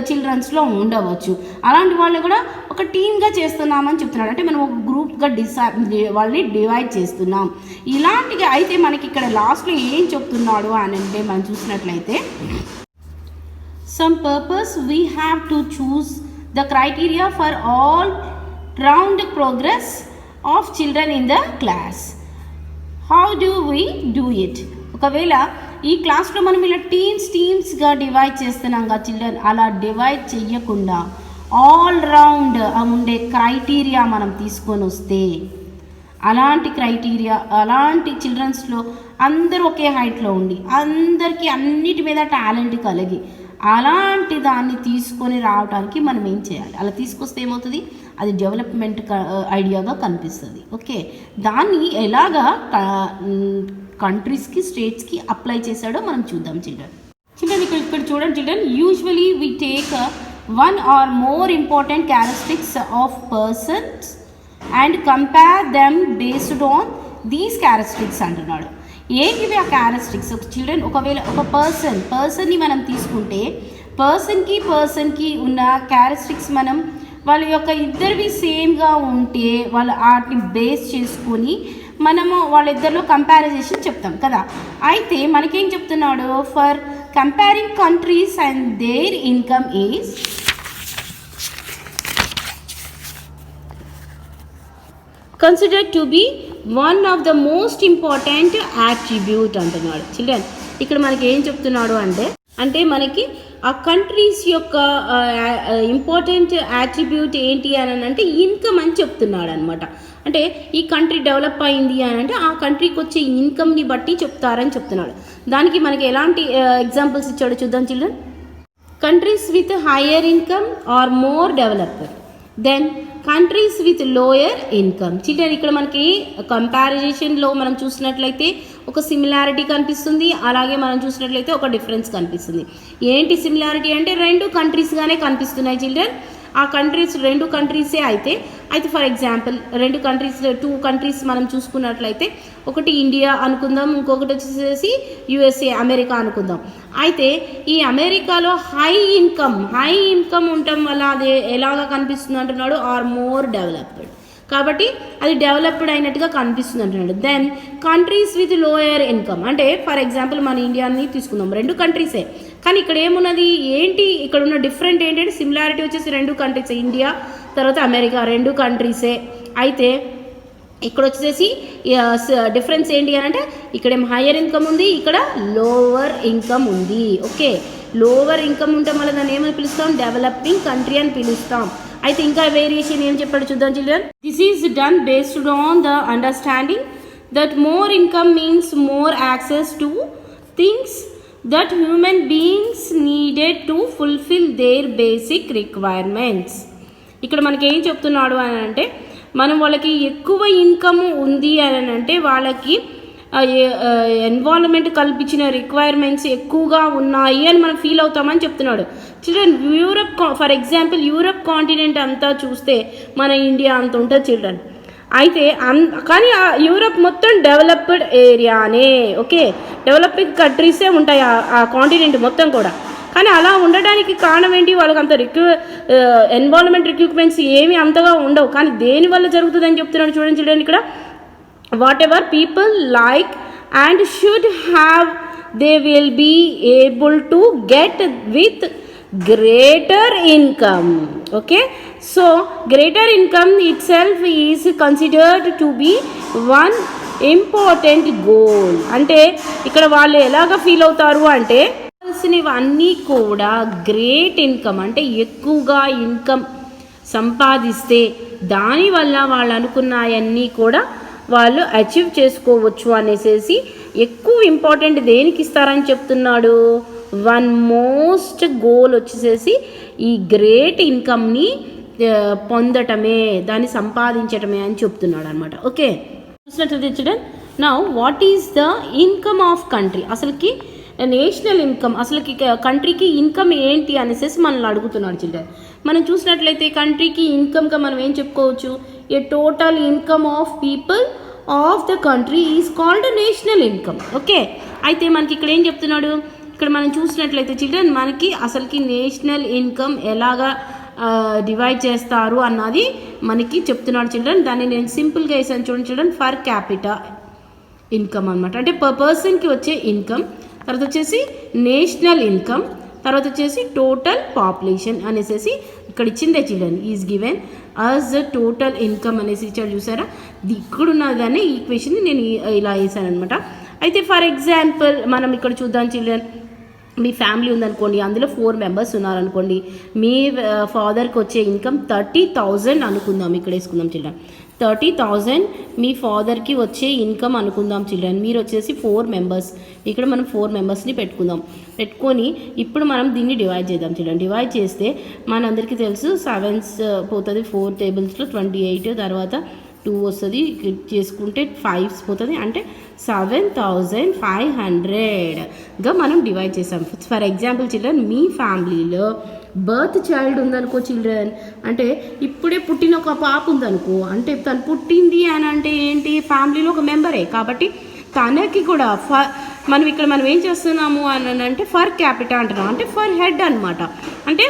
చిల్డ్రన్స్లో ఉండవచ్చు. అలాంటి వాళ్ళు కూడా ఒక టీమ్గా చేస్తున్నామని చెప్తున్నాడు. అంటే మనం ఒక గ్రూప్గా వాళ్ళని డివైడ్ చేస్తున్నాం ఇలాంటివి. అయితే మనకి ఇక్కడ లాస్ట్లో ఏం చెప్తున్నాడు అని అంటే మనం చూసినట్లయితే some purpose we have to choose the criteria for all round progress of children in the class. How do we do it? ఒకవేళ ఈ క్లాస్లో మనం ఇలా టీమ్స్గా డివైడ్ చేస్తున్నాం కదా చిల్డ్రన్, అలా డివైడ్ చెయ్యకుండా ఆల్ రౌండ్ ఉండే క్రైటీరియా మనం తీసుకొని వస్తే, అలాంటి క్రైటీరియా అలాంటి చిల్డ్రన్స్లో అందరూ ఒకే హైట్లో ఉండి అందరికీ అన్నిటి మీద టాలెంట్ కలిగి అలాంటి దాన్ని తీసుకొని రావడానికి మనం ఏం చేయాలి? అలా తీసుకొస్తే ఏమవుతుంది, అది డెవలప్మెంట్ ఐడియాగా కనిపిస్తుంది. ఓకే, దాన్ని ఎలాగా కంట్రీస్కి స్టేట్స్కి అప్లై చేశాడో మనం చూద్దాం చిల్డ్రన్. ఇక్కడ చూడండి children, usually we take one or more important characteristics of persons and compare them based on these characteristics అంటున్నాడు. ఏంటివి ఆ క్యారెక్టరిస్టిక్స్? చిల్డ్రన్, ఒకవేళ ఒక పర్సన్ని మనం తీసుకుంటే పర్సన్కి ఉన్న క్యారెక్టరిస్టిక్స్ మనం వాళ్ళ యొక్క ఇద్దరివి సేమ్గా ఉంటే వాటిని బేస్ చేసుకొని మనము వాళ్ళిద్దరిలో కంపారిజేషన్ చెప్తాం కదా. అయితే మనకేం చెప్తున్నాడు, for comparing countries and there income is considered to be one of the most important attribute అంటున్నాడు. చిల్డ్రన్, ఇక్కడ మనకి ఏం చెప్తున్నాడు అంటే మనకి ఆ కంట్రీస్ యొక్క ఇంపార్టెంట్ యాట్రిబ్యూట్ ఏంటి అని అంటే ఇన్కమ్ అని చెప్తున్నాడు అనమాట. అంటే ఈ కంట్రీ డెవలప్ అయింది అని అంటే ఆ కంట్రీకి వచ్చే ఇన్కమ్ని బట్టి చెప్తారని చెప్తున్నాడు. దానికి మనకి ఎలాంటి ఎగ్జాంపుల్స్ ఇచ్చాడో చూద్దాం children. Countries with higher income are more developed than countries with lower income. Children, ఇక్కడ మనకి కంపారిజేషన్లో మనం చూసినట్లయితే ఒక సిమిలారిటీ కనిపిస్తుంది, అలాగే మనం చూసినట్లయితే ఒక డిఫరెన్స్ కనిపిస్తుంది. ఏంటి సిమిలారిటీ అంటే రెండు కంట్రీస్గానే కనిపిస్తున్నాయి చిల్డ్రన్. ఆ కంట్రీస్ రెండు కంట్రీసే అయితే ఫర్ ఎగ్జాంపుల్ టూ కంట్రీస్ మనం చూసుకున్నట్లయితే ఒకటి ఇండియా అనుకుందాం, ఇంకొకటి వచ్చేసి యుఎస్ఏ అమెరికా అనుకుందాం. అయితే ఈ అమెరికాలో హై ఇన్కమ్ ఉండటం వల్ల అది ఎలాగా కనిపిస్తుంది అంటున్నాడు, ఆర్ మోర్ డెవలప్డ్. కాబట్టి అది డెవలప్డ్ అయినట్టుగా కనిపిస్తుంది అంటున్నాడు. Then countries with lower income, అంటే ఫర్ ఎగ్జాంపుల్ మన ఇండియాని తీసుకుందాం, రెండు కంట్రీసే కానీ ఇక్కడ ఏమున్నది ఏంటి, ఇక్కడ ఉన్న డిఫరెంట్ ఏంటంటే సిమిలారిటీ వచ్చేసి రెండు కంట్రీసే, ఇండియా తర్వాత అమెరికా రెండు కంట్రీసే. అయితే ఇక్కడ వచ్చేసి డిఫరెన్స్ ఏంటి అని అంటే ఇక్కడేమో హయ్యర్ ఇన్కమ్ ఉంది, ఇక్కడ లోవర్ ఇన్కమ్ ఉంది. ఓకే, లోవర్ ఇన్కమ్ ఉండటం వల్ల దాన్ని ఏమని పిలుస్తాం, డెవలపింగ్ కంట్రీ అని పిలుస్తాం. అయితే ఇంకా వేరియేషన్ ఏం చెప్పాడు చూద్దాం children. This is done based on the understanding that more income means more access to things that human beings needed to fulfill their basic requirements. ఇక్కడ మనకి ఏం చెప్తున్నాడు అని అంటే మనం వాళ్ళకి ఎక్కువ ఇన్కమ్ ఉంది అని అంటే వాళ్ళకి ఎన్వైరన్మెంట్ కల్పించిన రిక్వైర్మెంట్స్ ఎక్కువగా ఉన్నాయి అని మనం ఫీల్ అవుతామని చెప్తున్నాడు. Children, for example Europe continent అంతా చూస్తే మన ఇండియా అంత ఉంటుంది చిల్డ్రన్. అయితే కానీ యూరప్ మొత్తం డెవలప్డ్ ఏరియానే. ఓకే, డెవలపింగ్ కంట్రీసే ఉంటాయి ఆ కాంటినెంట్ మొత్తం కూడా. కానీ అలా ఉండడానికి కారణం ఏంటి, వాళ్ళకి అంత ఎన్వైరన్మెంట్ రిక్వైర్మెంట్స్ ఏమి అంతగా ఉండవు. కానీ దేనివల్ల జరుగుతుందని చెప్తున్నాడు చూడండి చిల్డ్రన్. ఇక్కడ whatever people like and should have they will be able to get with greater income. Okay, so greater income itself is considered to be one important goal. అంటే ఇక్కడ వాళ్ళు ఎలాగ ఫీల్ అవుతారు అంటే కావాల్సినవన్నీ కూడా గ్రేట్ ఇన్కమ్, అంటే ఎక్కువగా ఇన్కమ్ సంపాదిస్తే దానివల్ల వాళ్ళు అనుకున్నాయన్నీ కూడా వాళ్ళు అచీవ్ చేసుకోవచ్చు అనేసి ఎక్కువ ఇంపార్టెంట్ దేనికి ఇస్తారని చెప్తున్నాడు. వన్ మోస్ట్ గోల్ వచ్చేసేసి ఈ గ్రేట్ ఇన్కమ్ని పొందటమే, దాన్ని సంపాదించటమే అని చెప్తున్నాడు అనమాట. ఓకే, చూసినట్లయితే చూడండి, now what is the income of country, అసలుకి నేషనల్ ఇన్కమ్, అసలుకి కంట్రీకి ఇన్కమ్ ఏంటి అనేసి మనల్ని అడుగుతున్నాడు చిల్డ్రన్. మనం చూసినట్లయితే కంట్రీకి ఇన్కమ్గా మనం ఏం చెప్పుకోవచ్చు, a total income of people of the country is called national income. Okay, అయితే మనకి ఇక్కడ ఏం చెప్తున్నాడు, ఇక్కడ మనం చూసినట్లయితే చిల్డ్రన్ మనకి అసలుకి నేషనల్ ఇన్కమ్ ఎలాగా డివైడ్ చేస్తారు అన్నది మనకి చెప్తున్నాడు చిల్డ్రన్. దాన్ని నేను సింపుల్గా వేసాను చూడండి చిల్డ్రన్, ఫర్ క్యాపిటా ఇన్కమ్ అనమాట. అంటే పర్ పర్సన్కి వచ్చే ఇన్కమ్, తర్వాత వచ్చేసి నేషనల్ ఇన్కమ్, తర్వాత వచ్చేసి టోటల్ పాపులేషన్ అనేసి ఇక్కడ ఇచ్చిందే children. Is given us total income అనేసి ఇచ్చాడు చూసారా. ఇక్కడున్న దాన్ని ఈక్వేషన్ నేను ఇలా వేసాను అనమాట. అయితే ఫర్ ఎగ్జాంపుల్ మనం ఇక్కడ చూద్దాం చిల్డ్రన్, మీ ఫ్యామిలీ ఉందనుకోండి, అందులో 4 మెంబర్స్ ఉన్నారనుకోండి, మీ ఫాదర్కి వచ్చే ఇన్కమ్ 30,000 అనుకుందాం, ఇక్కడ వేసుకుందాం చిల్డ్రన్. 30,000 మీ ఫాదర్కి వచ్చే ఇన్కమ్ అనుకుందాం చిల్డ్రన్. మీరు వచ్చేసి 4 మెంబర్స్, ఇక్కడ మనం 4 మెంబర్స్ని పెట్టుకొని ఇప్పుడు మనం దీన్ని డివైడ్ చేద్దాం చిల్డ్రన్. డివైడ్ చేస్తే మనందరికీ తెలుసు 7s పోతుంది, 4 టేబుల్స్లో 28, తర్వాత 2 వస్తుంది, చేసుకుంటే 5s పోతుంది, అంటే 7,500గా మనం డివైడ్ చేసాం. ఫర్ ఎగ్జాంపుల్ చిల్డ్రన్, మీ ఫ్యామిలీలో బర్త్ చైల్డ్ ఉందనుకో చిల్డ్రన్, అంటే ఇప్పుడే పుట్టిన ఒక పాప ఉందనుకో, అంటే తను పుట్టింది అని అంటే ఏంటి, ఫ్యామిలీలో ఒక మెంబరే కాబట్టి తనకి కూడా మనం ఇక్కడ మనం ఏం చేస్తున్నాము అని అంటే ఫర్ క్యాపిటా అంటున్నాం, అంటే ఫర్ హెడ్ అనమాట. అంటే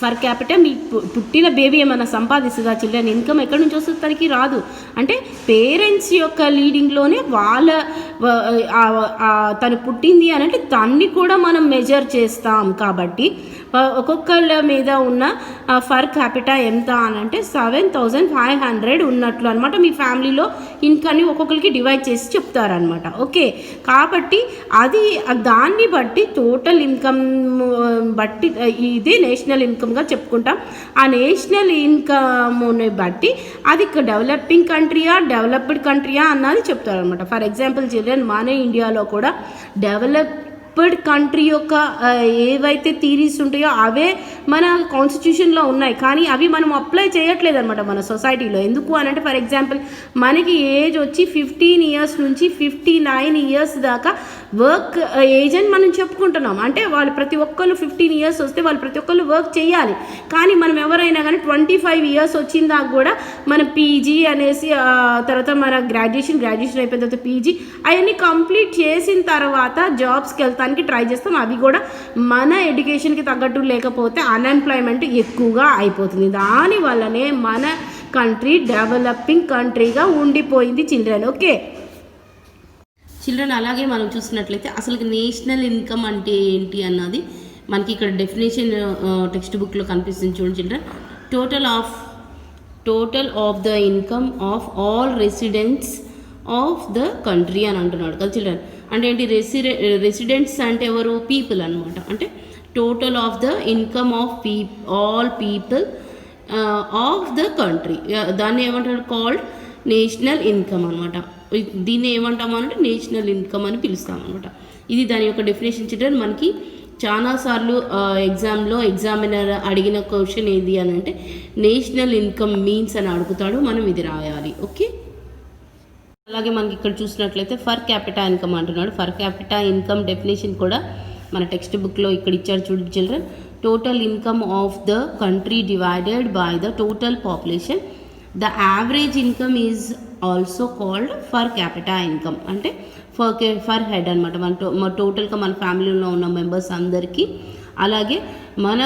ఫర్ క్యాపిటా మీ పుట్టిన బేబీ ఏమైనా సంపాదిస్తుందా చిల్డ్రన్, ఇన్కమ్ ఎక్కడి నుంచి వస్తుంది, తనకి రాదు. అంటే పేరెంట్స్ యొక్క లీడింగ్లోనే వాళ్ళ తను పుట్టింది అని అంటే తన్ని కూడా మనం మెజర్ చేస్తాం. కాబట్టి ఒక్కొక్కళ్ళ మీద ఉన్న ఫర్ క్యాపిటా ఎంత అని అంటే 7,500 ఉన్నట్లు అనమాట. మీ ఫ్యామిలీలో ఇన్కమ్ని ఒక్కొక్కరికి డివైడ్ చేసి చెప్తారనమాట. ఓకే, కాబట్టి అది దాన్ని బట్టి టోటల్ ఇన్కమ్ బట్టి ఇదే నేషనల్ ఇన్కమ్గా చెప్పుకుంటాం. ఆ నేషనల్ ఇన్కమ్ని బట్టి అది డెవలపింగ్ కంట్రీయా డెవలప్డ్ కంట్రీయా అన్నది చెప్తారనమాట. ఫర్ ఎగ్జాంపుల్ చిల్డ్రన్, మన ఇండియాలో కూడా డెవలప్డ్ కంట్రీ యొక్క ఏవైతే థీరీస్ ఉంటాయో అవే మన కాన్స్టిట్యూషన్లో ఉన్నాయి, కానీ అవి మనం అప్లై చేయట్లేదు అనమాట మన సొసైటీలో. ఎందుకు అని అంటే ఫర్ ఎగ్జాంపుల్ మనకి ఏజ్ వచ్చి 15 years నుంచి 59 years దాకా వర్క్ ఏజ్ అని మనం చెప్పుకుంటున్నాం. అంటే వాళ్ళు ప్రతి ఒక్కళ్ళు 15 years వస్తే వాళ్ళు ప్రతి ఒక్కళ్ళు వర్క్ చేయాలి. కానీ మనం ఎవరైనా కానీ 25 years వచ్చిన దాకా కూడా మన పీజీ అనేసి, తర్వాత మన గ్రాడ్యుయేషన్ అయిపోయిన తర్వాత పీజీ అవన్నీ కంప్లీట్ చేసిన తర్వాత జాబ్స్కి వెళ్తానికి ట్రై చేస్తాం. అవి కూడా మన ఎడ్యుకేషన్కి తగ్గట్టు లేకపోతే అన్ఎంప్లాయ్మెంట్ ఎక్కువగా అయిపోతుంది. దానివల్లనే మన కంట్రీ డెవలపింగ్ కంట్రీగా ఉండిపోయింది చిల్డ్రన్. ఓకే చిల్డ్రన్, అలాగే మనం చూసినట్లయితే అసలు నేషనల్ ఇన్కమ్ అంటే ఏంటి అన్నది మనకి ఇక్కడ డెఫినేషన్ టెక్స్ట్ బుక్లో కనిపిస్తుంది చూడండి children. Total of the income of all residents of the country అని అంటున్నాడు కదా చిల్డ్రన్. అంటే ఏంటి, రెసిడెంట్స్ అంటే ఎవరు, పీపుల్ అనమాట. అంటే total of the income of all people of the country, దాన్ని ఏమంటారు, కాల్డ్ నేషనల్ ఇన్కమ్ అనమాట. దీన్ని ఏమంటాము అంటే నేషనల్ ఇన్కమ్ అని పిలుస్తాం అనమాట. ఇది దాని యొక్క డెఫినేషన్ చిల్డ్రన్. మనకి చాలాసార్లు ఎగ్జామ్లో ఎగ్జామినర్ అడిగిన క్వశ్చన్ ఏది అని అంటే నేషనల్ ఇన్కమ్ మీన్స్ అని అడుగుతాడు, మనం ఇది రాయాలి. ఓకే, అలాగే మనకి ఇక్కడ చూసినట్లయితే ఫర్ క్యాపిటా ఇన్కమ్ అంటున్నాడు. ఫర్ క్యాపిటా ఇన్కమ్ డెఫినేషన్ కూడా మన టెక్స్ట్ బుక్లో ఇక్కడ ఇచ్చారు చూడండి children. Total income of the country divided by the total population. The average income is also called for capita income. అంటే ఫర్ హెడ్ అనమాట. మన టోటల్గా మన ఫ్యామిలీలో ఉన్న మెంబర్స్ అందరికీ, అలాగే మన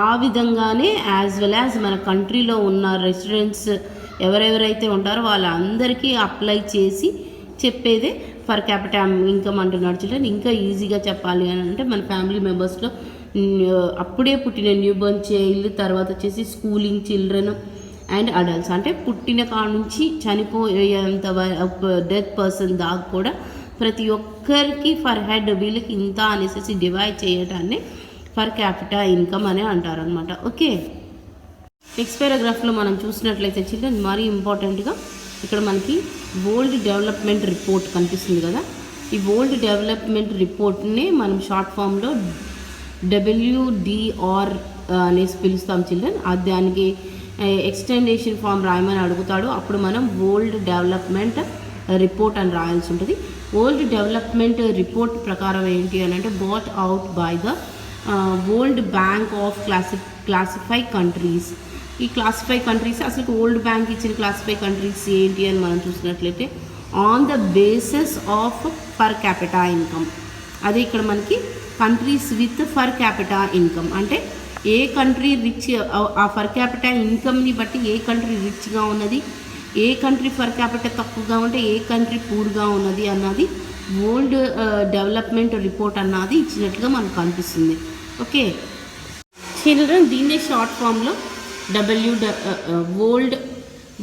ఆ విధంగానే యాజ్ వెల్ యాజ్ మన కంట్రీలో ఉన్న రెసిడెంట్స్ ఎవరెవరైతే ఉంటారో వాళ్ళందరికీ అప్లై చేసి చెప్పేదే ఫర్ క్యాపిటా ఇన్కమ్ అంటున్నాడు చిల్డ్రన్. ఇంకా ఈజీగా చెప్పాలి అని అంటే మన ఫ్యామిలీ మెంబర్స్లో అప్పుడే పుట్టిన న్యూ బోర్న్ చైల్డ్, తర్వాత వచ్చేసి స్కూలింగ్ చిల్డ్రన్, అండ్ అడల్ట్స్ అంటే పుట్టిన కాడ నుంచి చనిపోయేంత డెత్ పర్సన్ దాకా కూడా ప్రతి ఒక్కరికి ఫర్ హెడ్ వీళ్ళకి ఇంత అనేసి డివైడ్ చేయడాన్ని ఫర్ క్యాపిటా ఇన్కమ్ అని అంటారు అనమాట. ఓకే, నెక్స్ట్ పారాగ్రాఫ్లో మనం చూసినట్లయితే చిల్డ్రన్ మరీ ఇంపార్టెంట్గా ఇక్కడ మనకి వరల్డ్ డెవలప్మెంట్ రిపోర్ట్ కనిపిస్తుంది కదా. ఈ వరల్డ్ డెవలప్మెంట్ రిపోర్ట్ని మనం షార్ట్ ఫామ్లో WDR అనేసి పిలుస్తాం చిల్డ్రన్. దానికి ఎక్స్టెండేషన్ ఫామ్ రాయమని అడుగుతాడు. అప్పుడు మనం వరల్డ్ డెవలప్మెంట్ రిపోర్ట్ అని రాయాల్సి ఉంటుంది. వరల్డ్ డెవలప్మెంట్ రిపోర్ట్ ప్రకారం ఏంటి అని అంటే but out by the world bank of classify countries. ఈ క్లాసిఫై కంట్రీస్ అసలు వరల్డ్ బ్యాంక్ ఇచ్చిన క్లాసిఫై కంట్రీస్ ఏంటి అని మనం చూసినట్లయితే on the basis of per capita income. అదే ఇక్కడ మనకి countries with per capita income అంటే ఏ కంట్రీ రిచ్, ఆ ఫర్ క్యాపిటా ఇన్కమ్ని బట్టి ఏ కంట్రీ రిచ్గా ఉన్నది, ఏ కంట్రీ ఫర్ క్యాపిటల్ తక్కువగా ఉంటే ఏ కంట్రీ పూర్గా ఉన్నది అన్నది వరల్డ్ డెవలప్మెంట్ రిపోర్ట్ అన్నది ఇచ్చినట్లుగా మనకు కనిపిస్తుంది. ఓకే చిల్డ్రన్, దీన్నే షార్ట్ ఫామ్లో వరల్డ్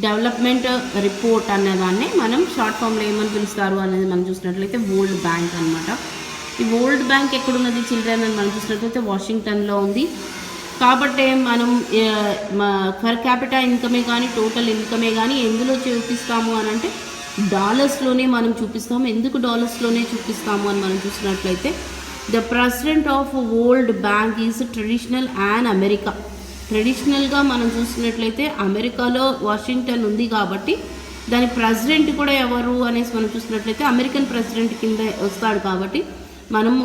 డెవలప్మెంట్ రిపోర్ట్ అనేదాన్ని మనం షార్ట్ ఫామ్లో ఏమని పిలుస్తారు అనేది మనం చూసినట్లయితే వరల్డ్ బ్యాంక్ అనమాట. ఈ వరల్డ్ బ్యాంక్ ఎక్కడున్నది చిల్డ్రన్ అని మనం చూసినట్లయితే వాషింగ్టన్లో ఉంది. కాబట్టి మనం పర్ క్యాపిటా ఇన్కమే కానీ టోటల్ ఇన్కమే కానీ ఎందులో చూపిస్తాము అని అంటే డాలర్స్లోనే మనం చూపిస్తాము. ఎందుకు డాలర్స్లోనే చూపిస్తాము అని మనం చూసినట్లయితే the president of world bank is traditional and America. ట్రెడిషనల్గా మనం చూసినట్లయితే అమెరికాలో వాషింగ్టన్ ఉంది కాబట్టి దాని ప్రెసిడెంట్ కూడా ఎవరు అనేసి మనం చూసినట్లయితే అమెరికన్ ప్రెసిడెంట్ కింద వస్తాడు. కాబట్టి మనము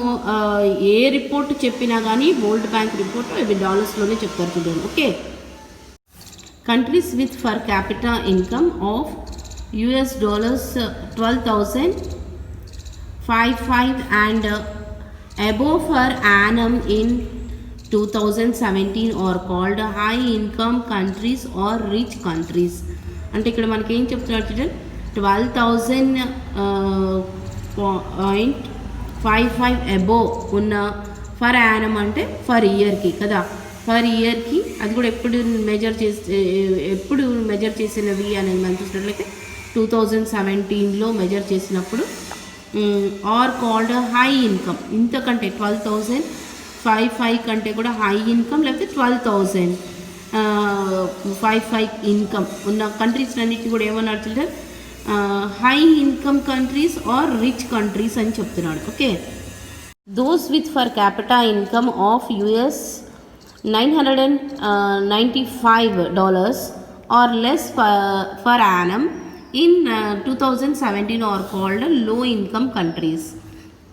ఏ రిపోర్ట్ చెప్పినా కానీ వరల్డ్ బ్యాంక్ రిపోర్ట్ ఇవి డాలర్స్లోనే చెప్తారు చూడండి. Okay, countries with per capita income of $12,055 and above per annum in 2017 are called high income countries or rich countries. అంటే ఇక్కడ మనకి ఏం చెప్తున్నారు చూడండి, 12,055 అబోవ్ ఉన్న ఫర్ యానం అంటే ఫర్ ఇయర్కి కదా, ఫర్ ఇయర్కి అది కూడా ఎప్పుడు మెజర్ చేసినవి అనేది మనం చూసినట్లయితే 2017లో మెజర్ చేసినప్పుడు ఆర్ కాల్డ్ హై ఇన్కమ్. ఇంతకంటే 12,055 కంటే కూడా హై ఇన్కమ్ లేకపోతే 12,055 ఇన్కమ్ ఉన్న కంట్రీస్ అన్నిటిని కూడా ఏమన్నారు children, high income countries are rich countries అని చెప్తున్నాడు. Okay, those with per capita income of $995 or less per annum in 2017 are called low income countries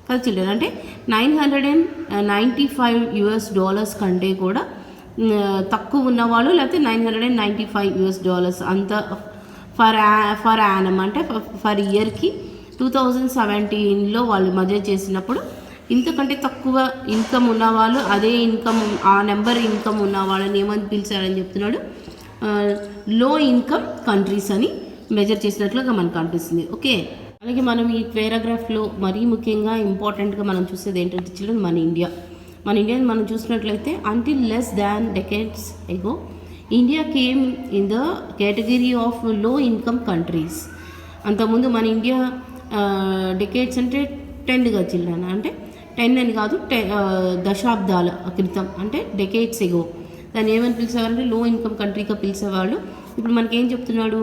కదా చిల్డ్రన్. అంటే $995 కంటే కూడా తక్కువ ఉన్నవాళ్ళు లేకపోతే $995 అంత ఫర్ యానం అంటే ఫర్ ఇయర్కి 2017లో వాళ్ళు మెజర్ చేసినప్పుడు ఇంతకంటే తక్కువ ఇన్కమ్ ఉన్నవాళ్ళు అదే ఇన్కమ్ ఆ నెంబర్ ఇన్కమ్ ఉన్న వాళ్ళని ఏమని పిలిచారని చెప్తున్నాడు, లో ఇన్కమ్ కంట్రీస్ అని మెజర్ చేసినట్లుగా మనకు అనిపిస్తుంది. ఓకే, అలాగే మనం ఈ పారాగ్రాఫ్లో మరీ ముఖ్యంగా ఇంపార్టెంట్గా మనం చూసేది ఏంటంటే చిల్డ్రన్ మన ఇండియాని మనం చూసినట్లయితే until less than decades ago India came in the category of లో ఇన్కమ్ కంట్రీస్. అంతకుముందు మన ఇండియా డెకేడ్స్ అంటే 10గా చిల్డ్రన్ అంటే 10 అని కాదు, దశాబ్దాల క్రితం అంటే డెకేడ్స్ ఎగో దాన్ని ఏమని పిలిచేవారంటే లో ఇన్కమ్ కంట్రీగా పిలిచేవాళ్ళు. ఇప్పుడు మనకేం చెప్తున్నాడు,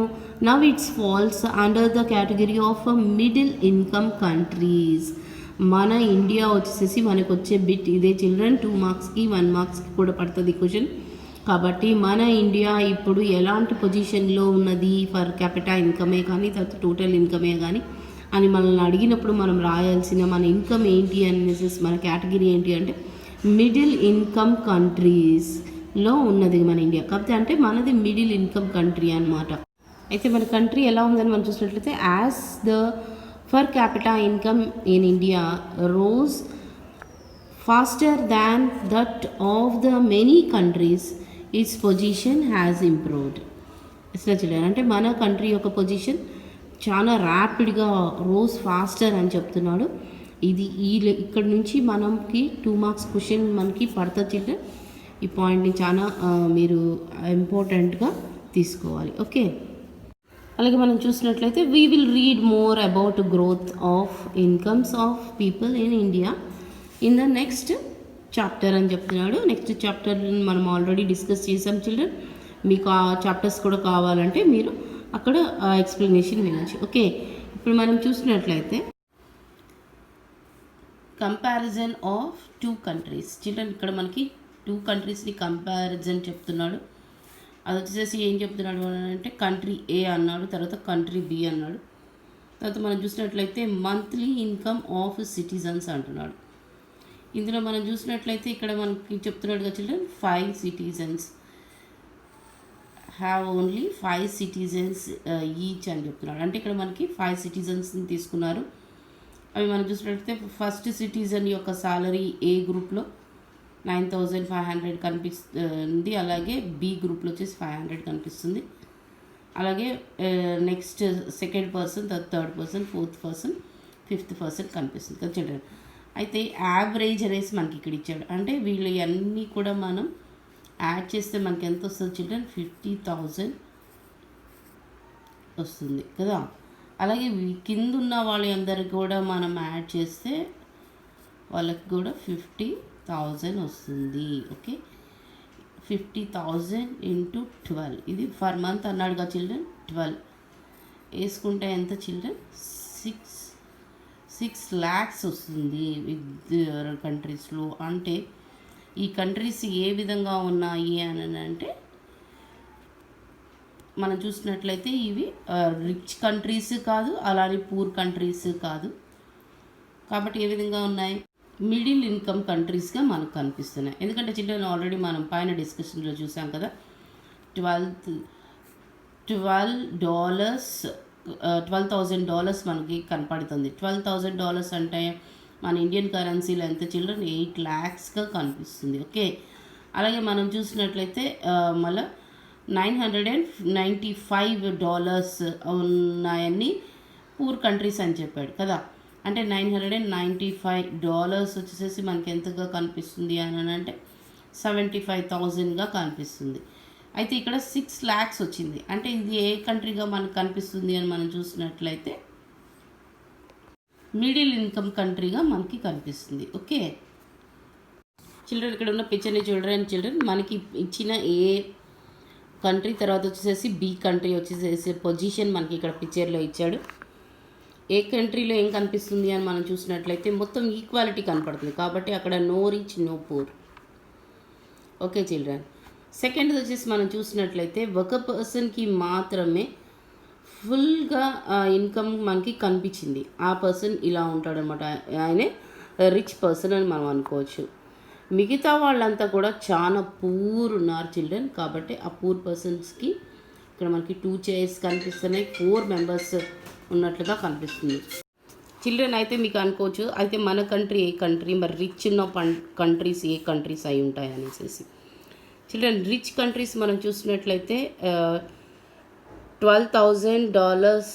now it's falls under the category of middle income countries. మన ఇండియా వచ్చేసేసి మనకు వచ్చే బిట్ ఇదే చిల్డ్రన్, 2 మార్క్స్కి 1 మార్క్స్కి కూడా పడుతుంది క్వశ్చన్. కాబట్టి మన ఇండియా ఇప్పుడు ఎలాంటి పొజిషన్లో ఉన్నది ఫర్ క్యాపిటా ఇన్కమే కానీ తర్వాత టోటల్ ఇన్కమే కానీ అని మనల్ని అడిగినప్పుడు మనం రాయాల్సిన మన ఇన్కమ్ ఏంటి అనేసి మన కేటగిరీ ఏంటి అంటే మిడిల్ ఇన్కమ్ కంట్రీస్లో ఉన్నది మన ఇండియా. కాకపోతే అంటే మనది మిడిల్ ఇన్కమ్ కంట్రీ అన్నమాట. అయితే మన కంట్రీ ఎలా ఉందని మనం చూసినట్లయితే as the for capita income in India rose faster than that of the many countries, its position has improved. Children అంటే మన కంట్రీ యొక్క పొజిషన్ చాలా ర్యాపిడ్గా రోజ్ ఫాస్టర్ అని చెప్తున్నాడు. ఇది ఇక్కడ నుంచి మనకి 2 మార్క్స్ క్వశ్చన్ మనకి పడుతుంది చిల్డ్రన్. ఈ పాయింట్ని చాలా మీరు ఇంపార్టెంట్గా తీసుకోవాలి. ఓకే, అలాగే మనం చూసినట్లయితే we will read more about growth of incomes of people in India in the next chapter అని చెప్తున్నాడు. నెక్స్ట్ చాప్టర్ మనం ఆల్రెడీ డిస్కస్ చేసాం చిల్డ్రన్. మీకు ఆ చాప్టర్స్ కూడా కావాలంటే మీరు అక్కడ ఎక్స్ప్లెనేషన్ వినొచ్చు. ఓకే, ఇప్పుడు మనం చూసినట్లయితే కంపారిజన్ ఆఫ్ 2 countries. చిల్డ్రన్ ఇక్కడ మనకి 2 countriesని కంపారిజన్ చెప్తున్నాడు. అది వచ్చేసి ఏం చెప్తున్నాడు అంటే కంట్రీ ఏ అన్నాడు, తర్వాత కంట్రీ బి అన్నాడు. తర్వాత మనం చూసినట్లయితే మంత్లీ ఇన్కమ్ ఆఫ్ సిటిజన్స్ అంటున్నాడు. ఇందులో మనం చూసినట్లయితే ఇక్కడ మనకి చెప్తున్నాడు కదా children, 5 citizens have only 5 citizens each అని చెప్తున్నాడు. అంటే ఇక్కడ మనకి 5 citizensని తీసుకున్నారు. అవి మనం చూసినట్లయితే ఫస్ట్ సిటిజన్ యొక్క సాలరీ ఏ గ్రూప్లో 9,500 కనిపిస్తుంది, అలాగే బి గ్రూప్లో వచ్చేసి 500 కనిపిస్తుంది. అలాగే next second person, third person, fourth person, fifth person కనిపిస్తుంది కదా చిల్డ్రన్. అయితే యావరేజ్ అనేసి మనకి ఇక్కడ ఇచ్చాడు. అంటే వీళ్ళు అన్నీ కూడా మనం యాడ్ చేస్తే మనకి ఎంత వస్తుంది చిల్డ్రన్, 50,000 వస్తుంది కదా. అలాగే కింద ఉన్న వాళ్ళందరికీ కూడా మనం యాడ్ చేస్తే వాళ్ళకి కూడా 50,000 వస్తుంది. ఓకే, 50,000 ఇంటూ 12, ఇది ఫర్ మంత్ అన్నాడు కదా చిల్డ్రన్. 12 వేసుకుంటే ఎంత చిల్డ్రన్, 6 lakhs వస్తుంది విత్ కంట్రీస్లో. అంటే ఈ కంట్రీస్ ఏ విధంగా ఉన్నాయి అని అంటే మనం చూసినట్లయితే ఇవి రిచ్ కంట్రీస్ కాదు, అలానే పూర్ కంట్రీస్ కాదు. కాబట్టి ఏ విధంగా ఉన్నాయి, మిడిల్ ఇన్కమ్ కంట్రీస్గా మనకు కనిపిస్తున్నాయి. ఎందుకంటే చిల్డ్రన్ ఆల్రెడీ మనం పైన డిస్కషన్లో చూసాం కదా, $12,000 మనకి కనపడుతుంది. $12,000 అంటే మన ఇండియన్ కరెన్సీలో ఎంత చిల్డ్రన్, 8 lakhsగా కనిపిస్తుంది. ఓకే, అలాగే మనం చూసినట్లయితే మళ్ళీ $995 ఉన్నాయని పూర్ కంట్రీస్ అని చెప్పాడు కదా. అంటే $995 వచ్చేసేసి మనకి ఎంతగా కనిపిస్తుంది అని అంటే 75,000గా కనిపిస్తుంది. అయితే ఇక్కడ 6 lakhs వచ్చింది. అంటే ఇది ఏ కంట్రీగా మనకు కనిపిస్తుంది అని మనం చూసినట్లయితే మిడిల్ ఇన్కమ్ కంట్రీగా మనకి కనిపిస్తుంది. ఓకే చిల్డ్రన్, ఇక్కడ ఉన్న పిక్చర్ని చిల్డ్రన్ మనకి ఇచ్చిన ఏ కంట్రీ తర్వాత వచ్చేసేసి బి కంట్రీ వచ్చేసేసి పొజిషన్ మనకి ఇక్కడ పిక్చర్లో ఇచ్చాడు. ఏ కంట్రీలో ఏం కనిపిస్తుంది అని మనం చూసినట్లయితే మొత్తం ఈక్వాలిటీ కనపడుతుంది. కాబట్టి అక్కడ no rich no poor. Okay children, second వచ్చేసి మనం చూసినట్లయితే ఒక పర్సన్కి మాత్రమే ఫుల్గా ఇన్కమ్ మనకి కనిపించింది. ఆ పర్సన్ ఇలా ఉంటాడనమాట, ఆయనే రిచ్ పర్సన్ అని మనం అనుకోవచ్చు. మిగతా వాళ్ళంతా కూడా చాలా పూర్ ఉన్నారు చిల్డ్రన్. కాబట్టి ఆ పూర్ పర్సన్స్కి ఇక్కడ మనకి 2 chairs కనిపిస్తున్నాయి, 4 members ఉన్నట్లుగా కనిపిస్తుంది చిల్డ్రన్. అయితే మీకు అనుకోవచ్చు, అయితే మన కంట్రీ ఏ కంట్రీ, మరి రిచ్ ఉన్న కంట్రీస్ ఏ కంట్రీస్ అయి ఉంటాయి అనేసి. చిల్డ్రన్, రిచ్ కంట్రీస్ మనం చూసినట్లయితే $12,000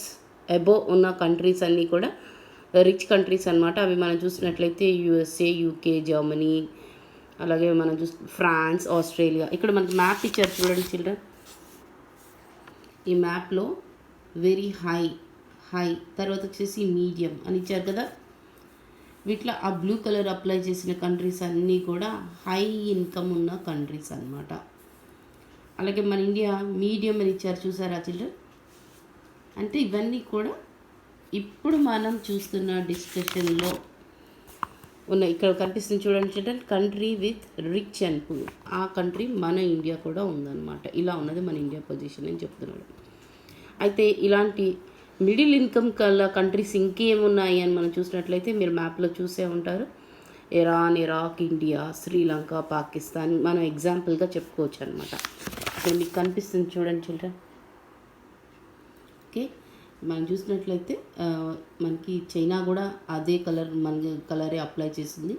అబోవ్ ఉన్న కంట్రీస్ అన్నీ కూడా రిచ్ కంట్రీస్ అనమాట. అవి మనం చూసినట్లయితే USA, UK, జర్మనీ, అలాగే మనం ఫ్రాన్స్, ఆస్ట్రేలియా. ఇక్కడ మనకి మ్యాప్ ఇచ్చారు చూడండి చిల్డ్రన్. ఈ మ్యాప్లో వెరీ హై తర్వాత వచ్చేసి మీడియం అని ఇచ్చారు కదా. వీటిలో ఆ బ్లూ కలర్ అప్లై చేసిన కంట్రీస్ అన్నీ కూడా హై ఇన్కమ్ ఉన్న కంట్రీస్ అనమాట. అలాగే మన ఇండియా మీడియం అని ఇచ్చారు చూసారా చిల్డ్రన్. అంటే ఇవన్నీ కూడా ఇప్పుడు మనం చూస్తున్న డిస్కషన్లో ఉన్న ఇక్కడ కనిపిస్తుంది చూడండి children, country with rich and poor. ఆ కంట్రీ మన ఇండియా కూడా ఉందన్నమాట. ఇలా ఉన్నది మన ఇండియా పొజిషన్ అని చెప్తున్నాడు. అయితే ఇలాంటి మిడిల్ ఇన్కమ్ కంట్రీస్ ఇంకేమున్నాయి అని మనం చూసినట్లయితే మీరు మ్యాప్లో చూసే ఉంటారు. Iran, Iraq, India, Sri Lanka, Pakistan మనం ఎగ్జాంపుల్గా చెప్పుకోవచ్చు అనమాట. ఇక్కడ మీకు కనిపిస్తుంది చూడండి చిల్డ్రన్. ఓకే, మనం చూసినట్లయితే మనకి చైనా కూడా అదే కలరే అప్లై చేసింది.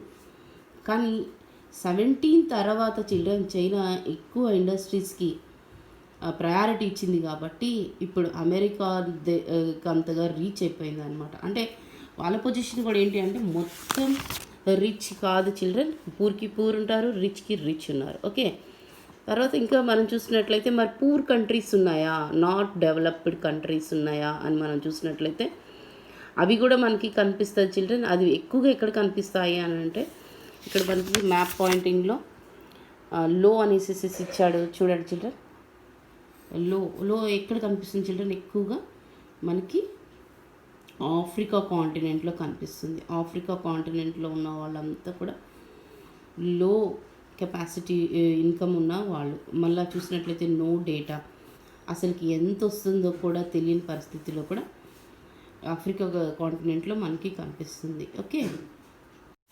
కానీ 17 తర్వాత చిల్డ్రన్ చైనా ఎక్కువ ఇండస్ట్రీస్కి ప్రయారిటీ ఇచ్చింది. కాబట్టి ఇప్పుడు అమెరికా అంతగా రీచ్ అయిపోయింది అనమాట. అంటే వాళ్ళ పొజిషన్ కూడా ఏంటి అంటే మొత్తం రిచ్ కాదు చిల్డ్రన్, పూర్కి పూర్ ఉంటారు, రిచ్కి రిచ్ ఉన్నారు. ఓకే, తర్వాత ఇంకా మనం చూసినట్లయితే మరి పూర్ కంట్రీస్ ఉన్నాయా, నాట్ డెవలప్డ్ కంట్రీస్ ఉన్నాయా అని మనం చూసినట్లయితే అవి కూడా మనకి కనిపిస్తుంది చిల్డ్రన్. అది ఎక్కువగా ఎక్కడ కనిపిస్తాయి అని అంటే ఇక్కడ మనకి మ్యాప్ పాయింటింగ్లో లో అనేసి ఇచ్చాడు చూడండి చిల్డ్రన్. లో ఎక్కడ కనిపిస్తుంది చిల్డ్రన్? ఎక్కువగా మనకి ఆఫ్రికా కాంటినెంట్లో కనిపిస్తుంది. ఆఫ్రికా కాంటినెంట్లో ఉన్న వాళ్ళంతా కూడా లో కెపాసిటీ ఇన్కమ్ ఉన్న వాళ్ళు. మళ్ళీ చూసినట్లయితే నో డేటా, అసలుకి ఎంత వస్తుందో కూడా తెలియని పరిస్థితిలో కూడా ఆఫ్రికా కాంటినెంట్లో మనకి కనిపిస్తుంది. ఓకే,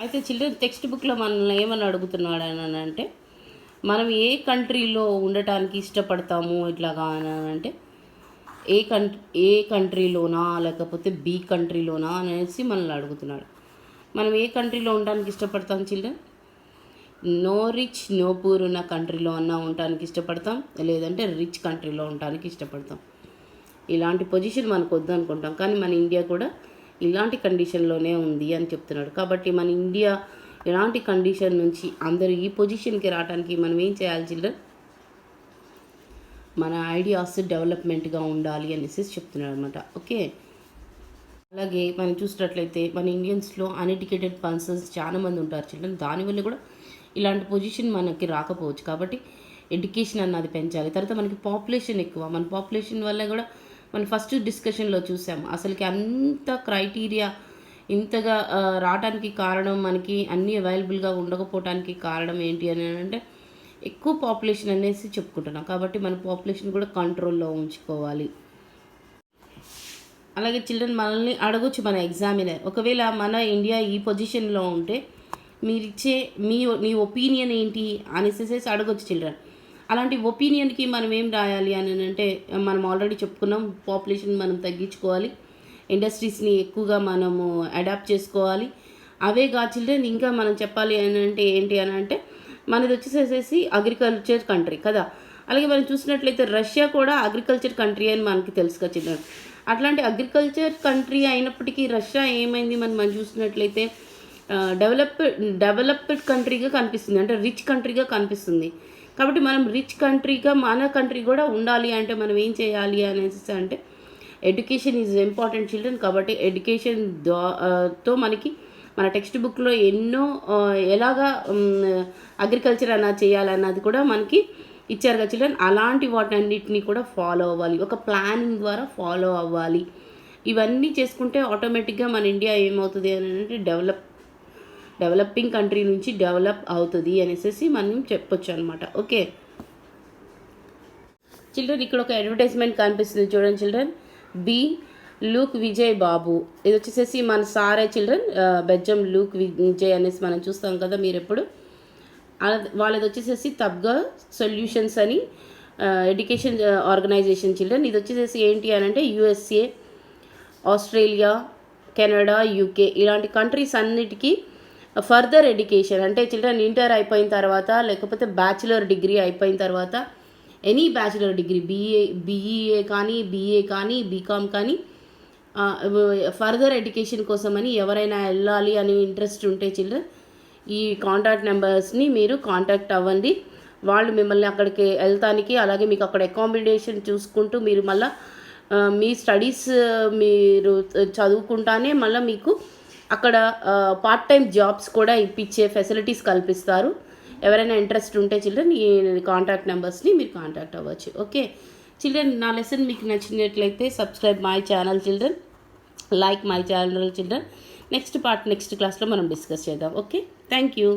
అయితే చిల్డ్రన్ టెక్స్ట్ బుక్లో మనల్ని ఏమని అడుగుతున్నాడు అని అంటే మనం ఏ కంట్రీలో ఉండటానికి ఇష్టపడతాము ఇట్లాగా అని అంటే ఏ కంట్రీలోనా లేకపోతే బి కంట్రీలోనా అనేసి మనల్ని అడుగుతున్నాడు. మనం ఏ కంట్రీలో ఉండడానికి ఇష్టపడతాం children? No rich no poor ఉన్న కంట్రీలో అన్నా ఉండడానికి ఇష్టపడతాం, లేదంటే రిచ్ కంట్రీలో ఉండడానికి ఇష్టపడతాం. ఇలాంటి పొజిషన్ మనకు వద్దనుకుంటాం, కానీ మన ఇండియా కూడా ఇలాంటి కండిషన్లోనే ఉంది అని చెప్తున్నాడు. కాబట్టి మన ఇండియా ఇలాంటి కండిషన్ నుంచి అందరూ ఈ పొజిషన్కి రావడానికి మనం ఏం చేయాలి చిల్డ్రన్? మన ఐడియాస్ డెవలప్మెంట్గా ఉండాలి అనేసి చెప్తున్నాడు అనమాట. ఓకే, అలాగే మనం చూసినట్లయితే మన ఇండియన్స్లో అన్ఎడ్యుకేటెడ్ పర్సన్స్ చాలామంది ఉంటారు చిల్డ్రన్. దానివల్ల కూడా ఇలాంటి పొజిషన్ మనకి రాకపోవచ్చు. కాబట్టి ఎడ్యుకేషన్ అన్నది పెంచాలి. తర్వాత మనకి పాపులేషన్ ఎక్కువ. మన పాపులేషన్ వల్ల కూడా మనం ఫస్ట్ డిస్కషన్లో చూసాము అసలుకి అంత క్రైటీరియా ఇంతగా రావడానికి కారణం, మనకి అన్నీ అవైలబుల్గా ఉండకపోవడానికి కారణం ఏంటి అని అంటే ఎక్కువ పాపులేషన్ అనేసి చెప్పుకుంటున్నాం. కాబట్టి మన పాపులేషన్ కూడా కంట్రోల్లో ఉంచుకోవాలి. అలాగే చిల్డ్రన్ మనల్ని అడగొచ్చు మన ఎగ్జామినర్, ఒకవేళ మన ఇండియా ఈ పొజిషన్లో ఉంటే మీరిచ్చే నీ ఒపీనియన్ ఏంటి అనేసి అడగొచ్చు చిల్డ్రన్. అలాంటి ఒపీనియన్కి మనం ఏం రాయాలి అని అంటే మనం ఆల్రెడీ చెప్పుకున్నాం, పాపులేషన్ మనం తగ్గించుకోవాలి, ఇండస్ట్రీస్ని ఎక్కువగా మనము అడాప్ట్ చేసుకోవాలి. అవే కా చిల్డ్రన్ ఇంకా మనం చెప్పాలి అని అంటే ఏంటి అని అంటే మనది వచ్చేసేసి అగ్రికల్చర్ కంట్రీ కదా. అలాగే మనం చూసినట్లయితే రష్యా కూడా అగ్రికల్చర్ కంట్రీ అని మనకి తెలుసు కదా చిల్డ్రన్. అట్లాంటి అగ్రికల్చర్ కంట్రీ అయినప్పటికీ రష్యా ఏమైంది మనం చూసినట్లయితే డెవలప్డ్ కంట్రీగా కనిపిస్తుంది, అంటే రిచ్ కంట్రీగా కనిపిస్తుంది. కాబట్టి మనం రిచ్ కంట్రీగా మన కంట్రీ కూడా ఉండాలి అంటే మనం ఏం చేయాలి అనేసి అంటే ఎడ్యుకేషన్ ఈజ్ ఇంపార్టెంట్ చిల్డ్రన్. కాబట్టి ఎడ్యుకేషన్ తో మనకి మన టెక్స్ట్ బుక్లో ఎన్నో ఎలాగా అగ్రికల్చర్ అన్నది చేయాలన్నది కూడా మనకి ఇచ్చారు కదా చిల్డ్రన్. అలాంటి వాటన్నిటిని కూడా ఫాలో అవ్వాలి, ఒక ప్లానింగ్ ద్వారా ఫాలో అవ్వాలి. ఇవన్నీ చేసుకుంటే ఆటోమేటిక్గా మన ఇండియా ఏమవుతుంది అని అంటే డెవలపింగ్ కంట్రీ నుంచి డెవలప్ అవుతుంది అనేసి మనం చెప్పొచ్చు అనమాట. ఓకే చిల్డ్రన్, ఇక్కడ ఒక అడ్వర్టైజ్మెంట్ కనిపిస్తుంది చూడండి చిల్డ్రన్. లూక్ విజయ్ బాబు, ఇది వచ్చేసేసి మన సారే చిల్డ్రన్, బెజ్జం లూక్ విజయ్ అనేసి మనం చూస్తాం కదా మీరు ఎప్పుడు. వాళ్ళది వచ్చేసేసి తబ్గా సొల్యూషన్స్ అని ఎడ్యుకేషన్ ఆర్గనైజేషన్ చిల్డ్రన్. ఇది వచ్చేసేసి ఏంటి అని అంటే USA, ఆస్ట్రేలియా, కెనడా, UK ఇలాంటి కంట్రీస్ అన్నిటికీ ఫర్దర్ ఎడ్యుకేషన్ అంటే చిల్డ్రన్ ఇంటర్ అయిపోయిన తర్వాత లేకపోతే బ్యాచిలర్ డిగ్రీ అయిపోయిన తర్వాత ఎనీ బ్యాచిలర్ డిగ్రీ BEA కానీ BA కానీ BCom కానీ ఫర్దర్ ఎడ్యుకేషన్ కోసమని ఎవరైనా వెళ్ళాలి అని ఇంట్రెస్ట్ ఉంటే చిల్డ్రన్ ఈ కాంటాక్ట్ నెంబర్స్ని మీరు కాంటాక్ట్ అవ్వండి. వాళ్ళు మిమ్మల్ని అక్కడికి వెళ్తానికి, అలాగే మీకు అక్కడ అకామిడేషన్ చూసుకుంటూ మీరు మళ్ళీ మీ స్టడీస్ మీరు చదువుకుంటానే మళ్ళీ మీకు అక్కడ పార్ట్ టైం జాబ్స్ కూడా ఇప్పించే ఫెసిలిటీస్ కల్పిస్తారు. ఎవరైనా ఇంట్రెస్ట్ ఉంటే చిల్డ్రన్ ఈ కాంటాక్ట్ నెంబర్స్ని మీరు కాంటాక్ట్ అవ్వచ్చు. ఓకే చిల్డ్రన్, నా లెసన్ మీకు నచ్చినట్లయితే subscribe my channel children, like my channel children. Next క్లాస్లో మనం డిస్కస్ చేద్దాం. Okay, thank you.